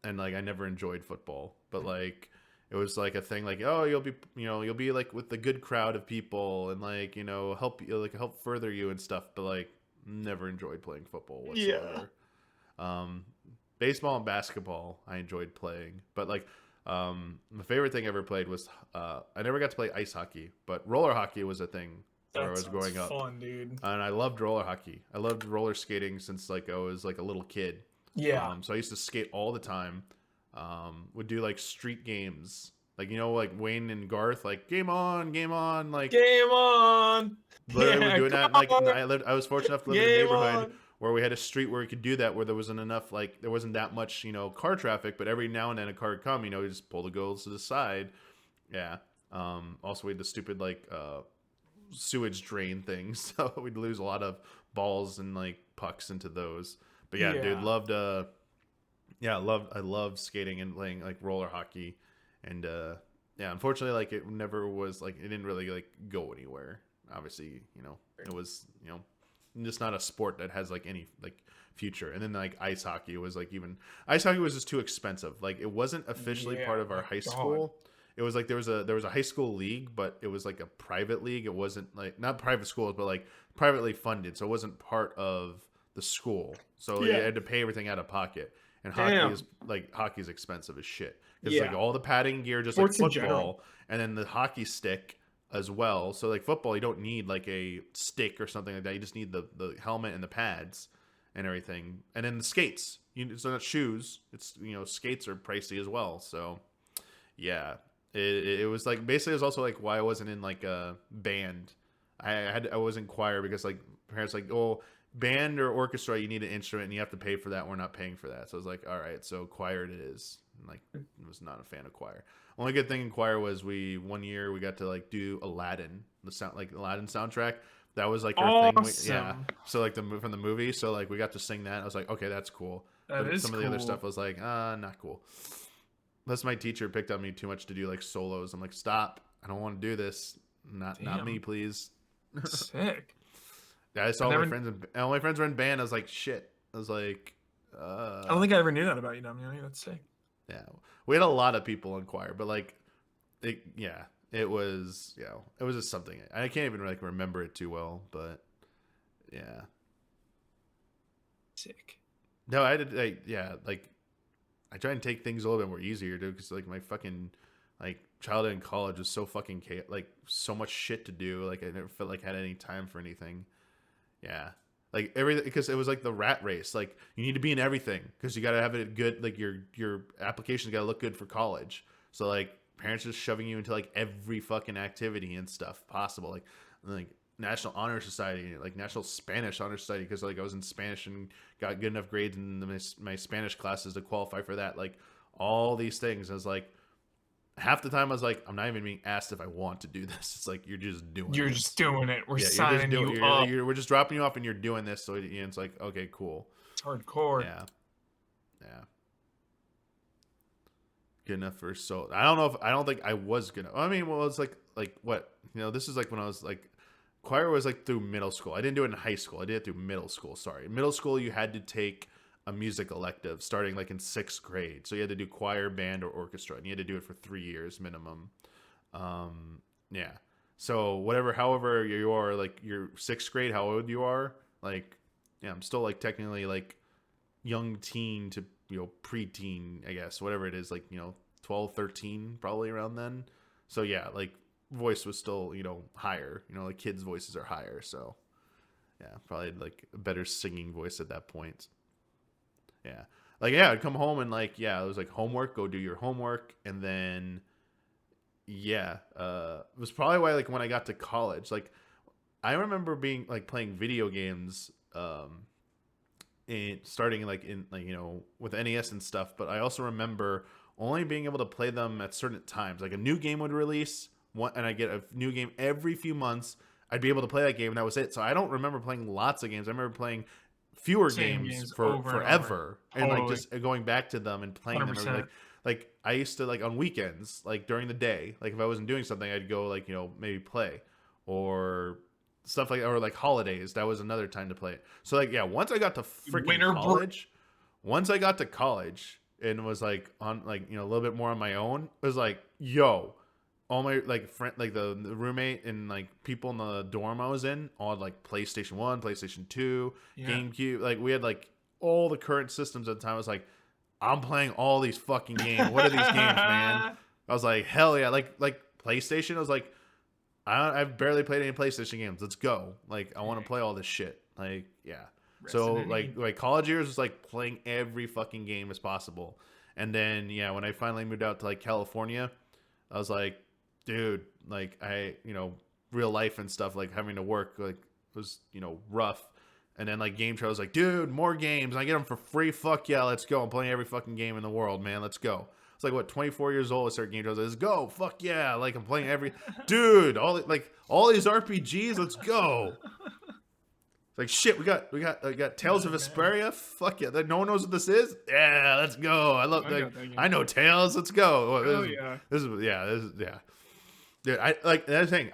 S1: and like I never enjoyed football, but like it was like a thing like, oh, you'll be like with the good crowd of people and like, help you like help further you and stuff, but like never enjoyed playing football
S2: Yeah.
S1: whatsoever. Um, Baseball and basketball I enjoyed playing, but like my favorite thing I ever played was I never got to play ice hockey, but roller hockey was a thing where I
S2: That
S1: was
S2: sounds
S1: growing up,
S2: fun, dude.
S1: and I loved roller hockey. I loved roller skating since like I was like a little kid.
S2: Yeah.
S1: So I used to skate all the time. Would do like street games, like like Wayne and Garth, like game on, like
S2: Game on.
S1: literally was
S2: Yeah,
S1: doing
S2: come
S1: that. And, like
S2: on.
S1: I was fortunate enough to live in a
S2: Game
S1: neighborhood
S2: on.
S1: where we had a street where we could do that, where there wasn't enough, like there wasn't that much car traffic, but every now and then a car would come. We just pull the girls to the side. Yeah. Also we had the stupid like sewage drain things, so we'd lose a lot of balls and like pucks into those. But yeah, dude,
S2: Yeah.
S1: loved I loved skating and playing like roller hockey, and yeah, unfortunately, like it never was like it didn't really like go anywhere. Obviously, it was just not a sport that has like any like future. And then like ice hockey was like even ice hockey was just too expensive. Like it wasn't officially
S2: Yeah,
S1: part of our
S2: my
S1: high
S2: God.
S1: school. It was like there was a high school league, but it was like a private league. It wasn't like not private schools, but like privately funded. So it wasn't part of the school. So you
S2: Yeah.
S1: had to pay everything out of pocket. And
S2: Damn.
S1: hockey's expensive as shit because
S2: Yeah.
S1: like all the padding gear, just
S2: Sports in
S1: like
S2: general.
S1: football, and then the hockey stick as well. So like football, you don't need like a stick or something like that. You just need the helmet and the pads and everything, and then the skates. It's not shoes. It's skates are pricey as well. So yeah, it was like basically it was also like why I wasn't in like a band. I was in choir because like parents like, oh, band or orchestra, you need an instrument and you have to pay for that. We're not paying for that. So I was like, all right, so choir it is. And like was not a fan of choir. Only good thing in choir was one year we got to like do Aladdin, Aladdin soundtrack. That was like our thing. Yeah.
S2: Awesome.
S1: So like from the movie. So like we got to sing that. I was like, okay, that's cool.
S2: That
S1: But
S2: is
S1: some of the other
S2: cool.
S1: stuff was like, not cool. Plus my teacher picked on me too much to do like solos. I'm like, stop. I don't want to do this. Not
S2: Damn.
S1: me, please.
S2: Sick.
S1: Yeah, I saw all my friends and all my friends were in band. I was like, shit. I was like,
S2: I don't think I ever knew that about you, Damiani. That's sick.
S1: yeah. We had a lot of people in choir, but like, it was just something. I can't even like remember it too well, but yeah.
S2: Sick.
S1: No, I did. Like I try and take things a little bit more easier, dude, because like my fucking like childhood and college was so fucking like so much shit to do. Like I never felt like I had any time for anything. Yeah. Like everything, because it was like the rat race. Like you need to be in everything because you got to have it good. Like your application's got to look good for college. So like parents just shoving you into like every fucking activity and stuff possible. Like National Honor Society, like National Spanish Honor Society, because like I was in Spanish and got good enough grades in my Spanish classes to qualify for that. Like all these things. I was like, half the time I was like, I'm not even being asked if I want to do this. It's like you're just doing.
S2: You're
S1: this.
S2: just doing it. We're
S1: Yeah,
S2: signing you up.
S1: we're just dropping you off, and you're doing this. So it's like, okay, cool.
S2: It's hardcore.
S1: Yeah, yeah. Good enough for so. I don't think I was gonna. I mean, well, it's like what this is like when I was like choir was like through middle school. I didn't do it in high school. I did it through middle school. Sorry, middle school you had to take a music elective starting like in 6th grade. So you had to do choir, band, or orchestra, and you had to do it for 3 years minimum. Yeah. So however you are, like your 6th grade, how old you are, like, yeah, I'm still like technically like young teen to preteen, I guess, whatever it is, like 12, 13, probably around then. So yeah, like voice was still higher. Like kids' voices are higher, so yeah, probably like a better singing voice at that point. Yeah. Like, yeah, I'd come home and like, yeah, it was like homework, go do your homework. And then, yeah, it was probably why, like when I got to college, like I remember being like playing video games, starting like in like, with NES and stuff. But I also remember only being able to play them at certain times. Like a new game would release, and I get a new game every few months. I'd be able to play that game, and that was it. So I don't remember playing lots of games. I remember playing fewer games for
S2: over
S1: forever, and like
S2: Totally.
S1: just going back to them and playing them.
S2: 100%.
S1: Like I used to, like on weekends, like during the day, like if I wasn't doing something, I'd go like maybe play or stuff like, or like holidays. That was another time to play it. So like once I got to freaking college, once I got to college and was like on like a little bit more on my own, it was like all my like friend, like the roommate and like people in the dorm I was in all had like PlayStation 1, PlayStation 2, GameCube. Like we had like all the current systems at the time. I was like, I'm playing all these fucking games. What are these games, man? I was like, hell yeah. Like PlayStation, I was like, I've barely played any PlayStation games. Let's go. Like I want to play all this shit. Like, yeah. So like college years was like playing every fucking game as possible. And then when I finally moved out to like California, I was like, dude, like I, real life and stuff, like having to work, like was, rough. And then like Game Trail was like, dude, more games. I get them for free. Fuck yeah, let's go. I'm playing every fucking game in the world, man. Let's go. It's like, what, 24 years old, I started Game Trail. Let's go. Fuck yeah. Like I'm playing every, dude, all these RPGs. Let's go. It's like, shit, we got Tales of Vesperia. Fuck yeah. Like, no one knows what this is. Yeah, let's go. I know Tales. Let's go. This is Dude, I like another thing.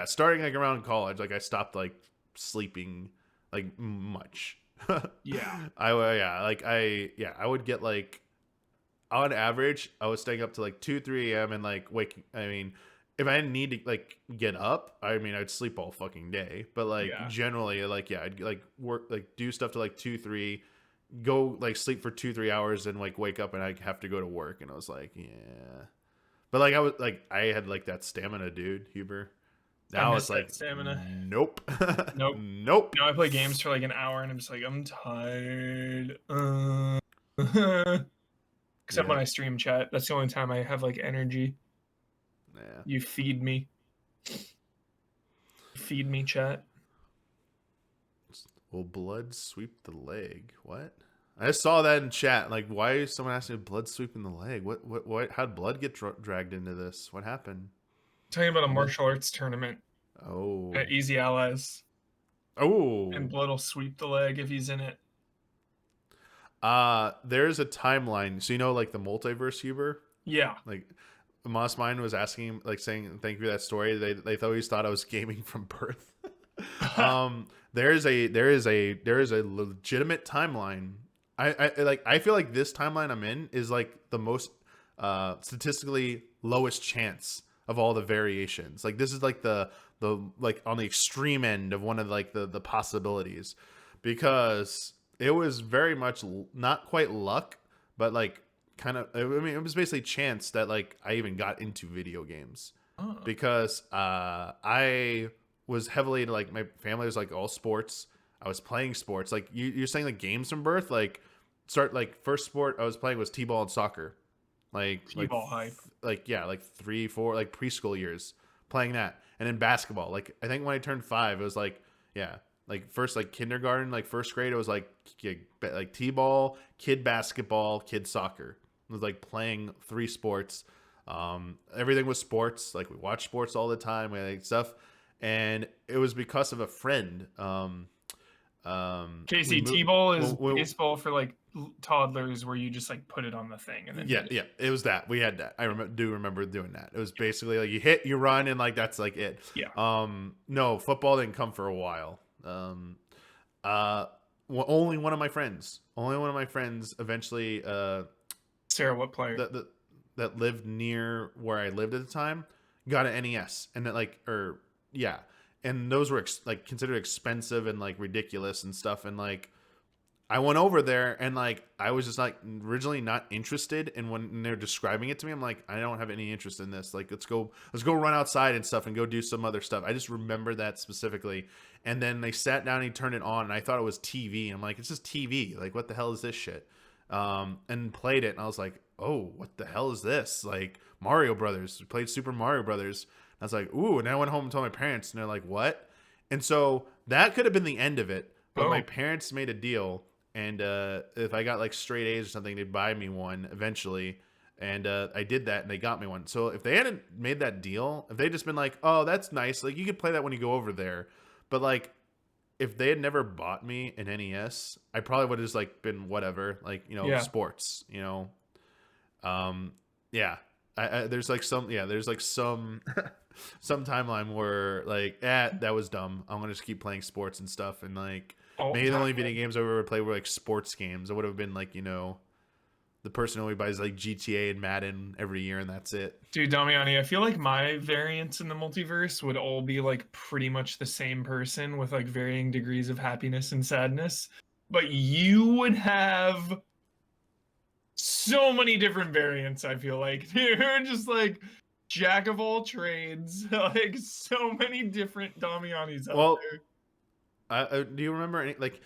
S1: Starting like around college, like I stopped like sleeping like much. I would get like on average I was staying up to like 2-3 a.m. and like waking. I mean, if I didn't need to like get up, I mean I'd sleep all fucking day. But like generally like I'd like work, like do stuff to like 2-3, go like sleep for 2-3 hours and like wake up and I have to go to work. And I was like, but like I had like that stamina, dude, Huber. Now it's like
S2: stamina.
S1: Nope.
S2: Nope. I play games for like an hour and I'm just like, I'm tired. Except when I stream chat. That's the only time I have like energy.
S1: Yeah.
S2: You feed me. Feed me, chat.
S1: Will blood sweep the leg? What? I saw that in chat. Like, why is someone asking if blood sweeping the leg? What? How'd blood get dragged into this? What happened?
S2: Talking about a martial arts tournament.
S1: Oh.
S2: At Easy Allies.
S1: Oh.
S2: And blood will sweep the leg if he's in it.
S1: There's a timeline. So like the multiverse, Huber?
S2: Yeah.
S1: Like Moss Mine was asking, like saying thank you for that story. They always thought I was gaming from birth. There is a legitimate timeline. I feel like this timeline I'm in is like the most statistically lowest chance of all the variations. Like this is like the like on the extreme end of one of like the possibilities, because it was very much not quite luck, but like kind of, I mean, it was basically chance that like I even got into video games. Because I was heavily into, like, my family was like all sports. I was playing sports. Like you're saying like games from birth, like first sport I was playing was t-ball and soccer. Like
S2: t-ball hype.
S1: Like 3-4 like preschool years playing that. And then basketball. Like I think when I turned 5, it was like like first like kindergarten, like first grade, it was like t-ball, kid basketball, kid soccer. It was like playing 3 sports. Everything was sports. Like we watched sports all the time. We had like stuff, and it was because of a friend.
S2: Casey, t-ball is baseball for like toddlers, where you just like put it on the thing and then
S1: it was that. We had that. I do remember doing that. It was basically like you hit, you run, and like that's like it. No, football didn't come for a while. Only one of my friends eventually
S2: Sarah, what player
S1: that lived near where I lived at the time got an NES, and that and those were like considered expensive and like ridiculous and stuff. And like I went over there, and like I was just like originally not interested. And when they're describing it to me, I'm like, I don't have any interest in this. Like let's go run outside and stuff and go do some other stuff. I just remember that specifically. And then they sat down and he turned it on, and I thought it was TV. And I'm like, it's just TV. Like what the hell is this shit? And played it, and I was like, oh, what the hell is this? Like Mario Brothers. We played Super Mario Brothers. I was like, ooh, and I went home and told my parents, and they're like, what? And so that could have been the end of it, but my parents made a deal. and if I got like straight A's or something, they'd buy me one eventually. And I did that, and they got me one. So if they hadn't made that deal, if they'd just been like, "Oh, that's nice," like you could play that when you go over there, but like if they had never bought me an NES, I probably would have just like been whatever, like sports, yeah. There's like some some timeline where like that was dumb. I'm gonna just keep playing sports and stuff, and like maybe the only video games I ever played were like sports games. I would have been like the person who only buys like GTA and Madden every year, and that's it.
S2: Dude, Damiani, I feel like my variants in the multiverse would all be like pretty much the same person with like varying degrees of happiness and sadness. But you would have so many different variants, I feel like. You're just like jack of all trades. Like so many different Damianis out
S1: there. Do you remember any like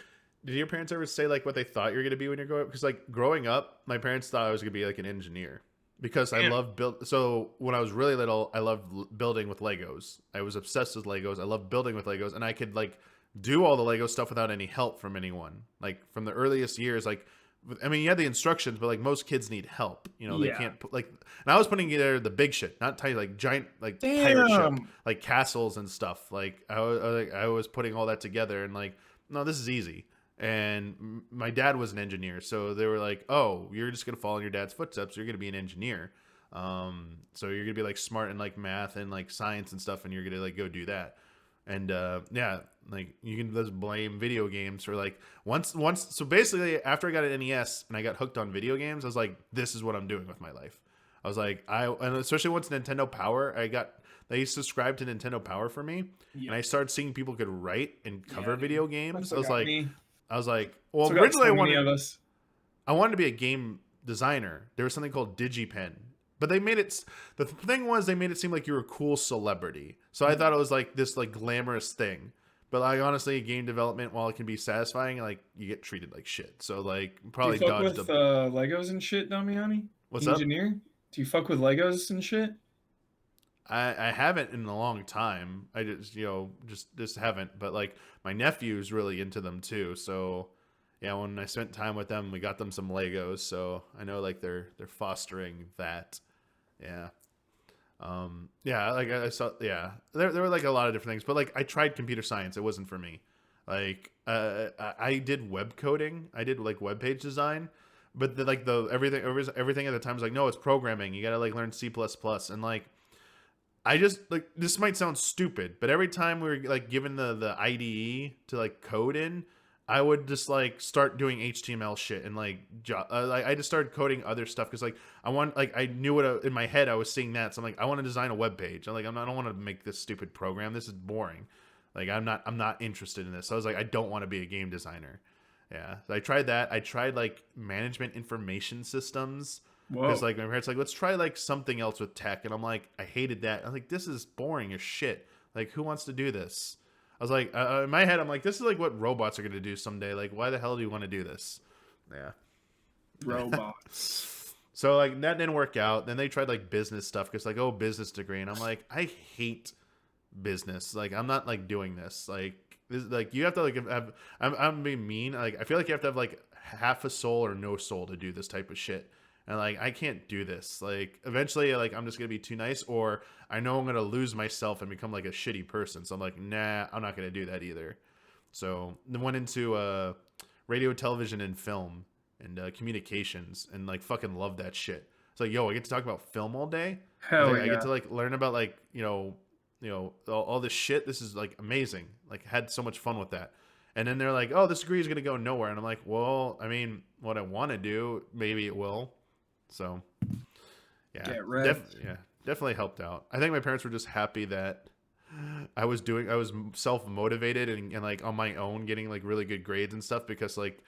S1: did your parents ever say like what they thought you were gonna be when you're growing up? Because like growing up, my parents thought I was gonna be like an engineer because I love build. So when I was really little, I loved building with Legos. I was obsessed with Legos. I loved building with Legos, and I could like do all the Lego stuff without any help from anyone. Like from the earliest years, like I mean, you had the instructions, but like most kids need help. They can't put like. And I was putting together the big shit, not tiny, like giant, like pirate ship, like castles and stuff. Like I was putting all that together, and like, no, this is easy. And my dad was an engineer, so they were like, "Oh, you're just gonna follow in your dad's footsteps. You're gonna be an engineer. So you're gonna be like smart in like math and like science and stuff, and you're gonna like go do that." And like you can just blame video games for like once. So basically, after I got an NES and I got hooked on video games, I was like, "This is what I'm doing with my life." I was like, and especially once Nintendo Power, they subscribed to Nintendo Power for me, and I started seeing people could write and cover video games. I was like, well, originally I wanted to be a game designer. There was something called DigiPen, but they made it. The thing was, they made it seem like you were a cool celebrity. So I thought it was like this like glamorous thing. But like honestly, game development, while it can be satisfying, like you get treated like shit. So like probably dodged
S2: with Legos and shit, Damiani.
S1: What's
S2: engineer? Do you fuck with Legos and shit?
S1: I haven't in a long time. I just haven't. But like my nephew's really into them too. So yeah, when I spent time with them, we got them some Legos. So I know like they're fostering that. Yeah. Like I saw, there were like a lot of different things, but like I tried computer science. It wasn't for me. Like I did web coding. I did like web page design, but everything at the time was like, no, it's programming. You got to like learn C++, and like, I just like, this might sound stupid, but every time we were like given the IDE to like code in, I would just like start doing HTML shit and like I just started coding other stuff because like I knew in my head I was seeing that, so I'm like, I want to design a web page. I don't want to make this stupid program. This is boring. Like I'm not interested in this. So I was like, I don't want to be a game designer. Yeah, so I tried that. I tried like management information systems. Because like my parents like, let's try like something else with tech, and I'm like, I hated that. I'm like, this is boring as shit. Like, who wants to do this? I was like, in my head, I'm like, this is like what robots are gonna do someday. Like, why the hell do you want to do this? Yeah,
S2: robots.
S1: So like that didn't work out. Then they tried like business stuff because like, oh, business degree, and I'm like, I hate business. Like, I'm not like doing this. Like you have to like have. I'm being mean. Like I feel like you have to have like half a soul or no soul to do this type of shit. And like I can't do this. Like eventually, like I'm just gonna be too nice, or I know I'm gonna lose myself and become like a shitty person. So I'm like, nah, I'm not gonna do that either. So then went into radio, television, and film and communications, and like fucking love that shit. It's like, yo, I get to talk about film all day.
S2: Hell yeah.
S1: I get to like learn about like all this shit. This is like amazing. Like had so much fun with that. And then they're like, oh, this degree is gonna go nowhere. And I'm like, well, I mean, what I want to do, maybe it will. So, yeah, definitely helped out. I think my parents were just happy that I was self-motivated and like on my own getting like really good grades and stuff, because like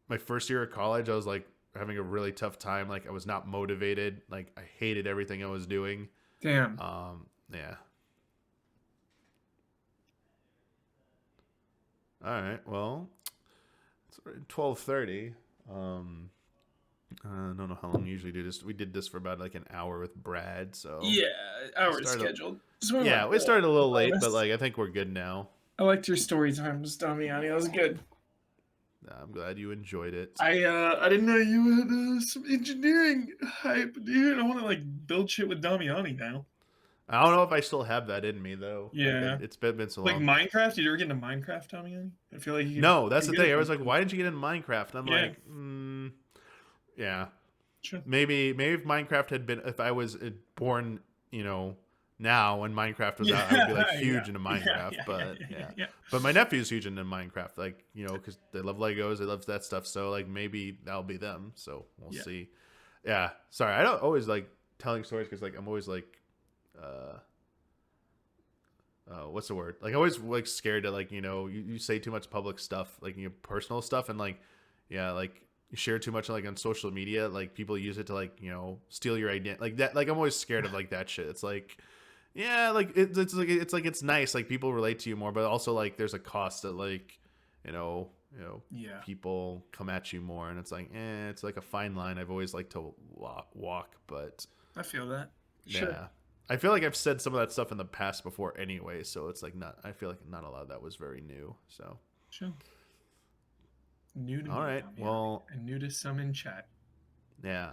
S1: my first year of college, I was like having a really tough time. Like I was not motivated. Like I hated everything I was doing.
S2: Damn.
S1: Yeah. All right. Well, it's 12:30. I don't know how long we usually do this. We did this for about like an hour with Brad, so
S2: yeah, hour scheduled.
S1: Yeah, we started a little late, but like I think we're good now.
S2: I liked your story times, Damiani. That was good.
S1: I'm glad you enjoyed it.
S2: I didn't know you had some engineering hype, dude. I want to like build shit with Damiani now.
S1: I don't know if I still have that in me though.
S2: Yeah,
S1: It's been so
S2: like
S1: long.
S2: Minecraft. Did you ever get into Minecraft, Damiani? I feel like
S1: No, that's the
S2: could
S1: thing.
S2: get
S1: I
S2: it
S1: was like, why didn't you get into Minecraft? And I'm
S2: Yeah.
S1: like, yeah.
S2: Sure.
S1: Maybe if Minecraft had been, if I was born, now when Minecraft was out, I would be like huge into Minecraft. But
S2: yeah.
S1: But my nephew's huge into Minecraft, like because they love Legos, they love that stuff. So like maybe that'll be them. So we'll see. Yeah. Sorry, I don't always like telling stories because like I'm always like, what's the word? Like I always like scared to like you say too much public stuff, like your personal stuff, and like like you share too much like on social media, like people use it to like steal your identity, like that. Like I'm always scared of like that shit. It's like like it's nice, like people relate to you more, but also like there's a cost that like people come at you more, and it's like it's like a fine line. I've always liked to walk, but
S2: I feel that.
S1: Sure. Yeah. I feel like I've said some of that stuff in the past before anyway, so it's like I feel like not a lot of that was very new. So
S2: sure. New to
S1: all
S2: me,
S1: right. Well,
S2: and new to some in chat.
S1: Yeah.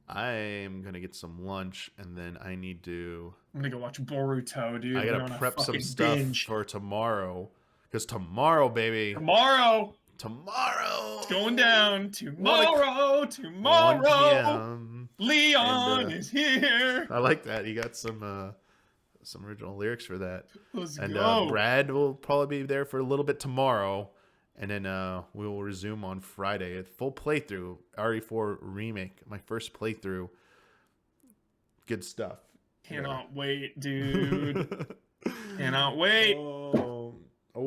S1: I'm gonna get some lunch, and then I need to.
S2: I'm gonna go watch Boruto, dude.
S1: I gotta prep some stuff for tomorrow, because tomorrow, baby.
S2: Tomorrow.
S1: It's
S2: going down. Tomorrow. 1 p.m. Leon is here.
S1: I like that. You got some original lyrics for that.
S2: Let's
S1: and
S2: go.
S1: Brad will probably be there for a little bit tomorrow. And then we will resume on Friday. A full playthrough. RE4 Remake. My first playthrough. Good stuff.
S2: Cannot wait, dude. Cannot wait.
S1: Oh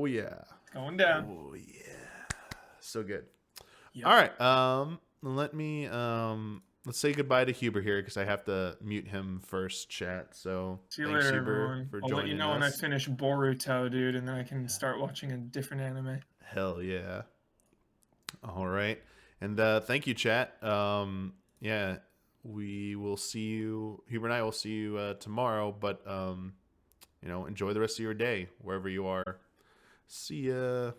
S1: yeah.
S2: It's going down.
S1: Oh yeah. So good.
S2: Yep.
S1: All right. Let me let's say goodbye to Huber here because I have to mute him first, chat. So
S2: see you
S1: thanks,
S2: later,
S1: Huber,
S2: everyone.
S1: for
S2: I'll
S1: joining
S2: let you know
S1: us.
S2: when I finish Boruto, dude, and then I can start watching a different anime.
S1: Hell yeah. All right. And thank you, chat. Yeah, we will see you. Huber and I will see you tomorrow. But enjoy the rest of your day wherever you are. See ya.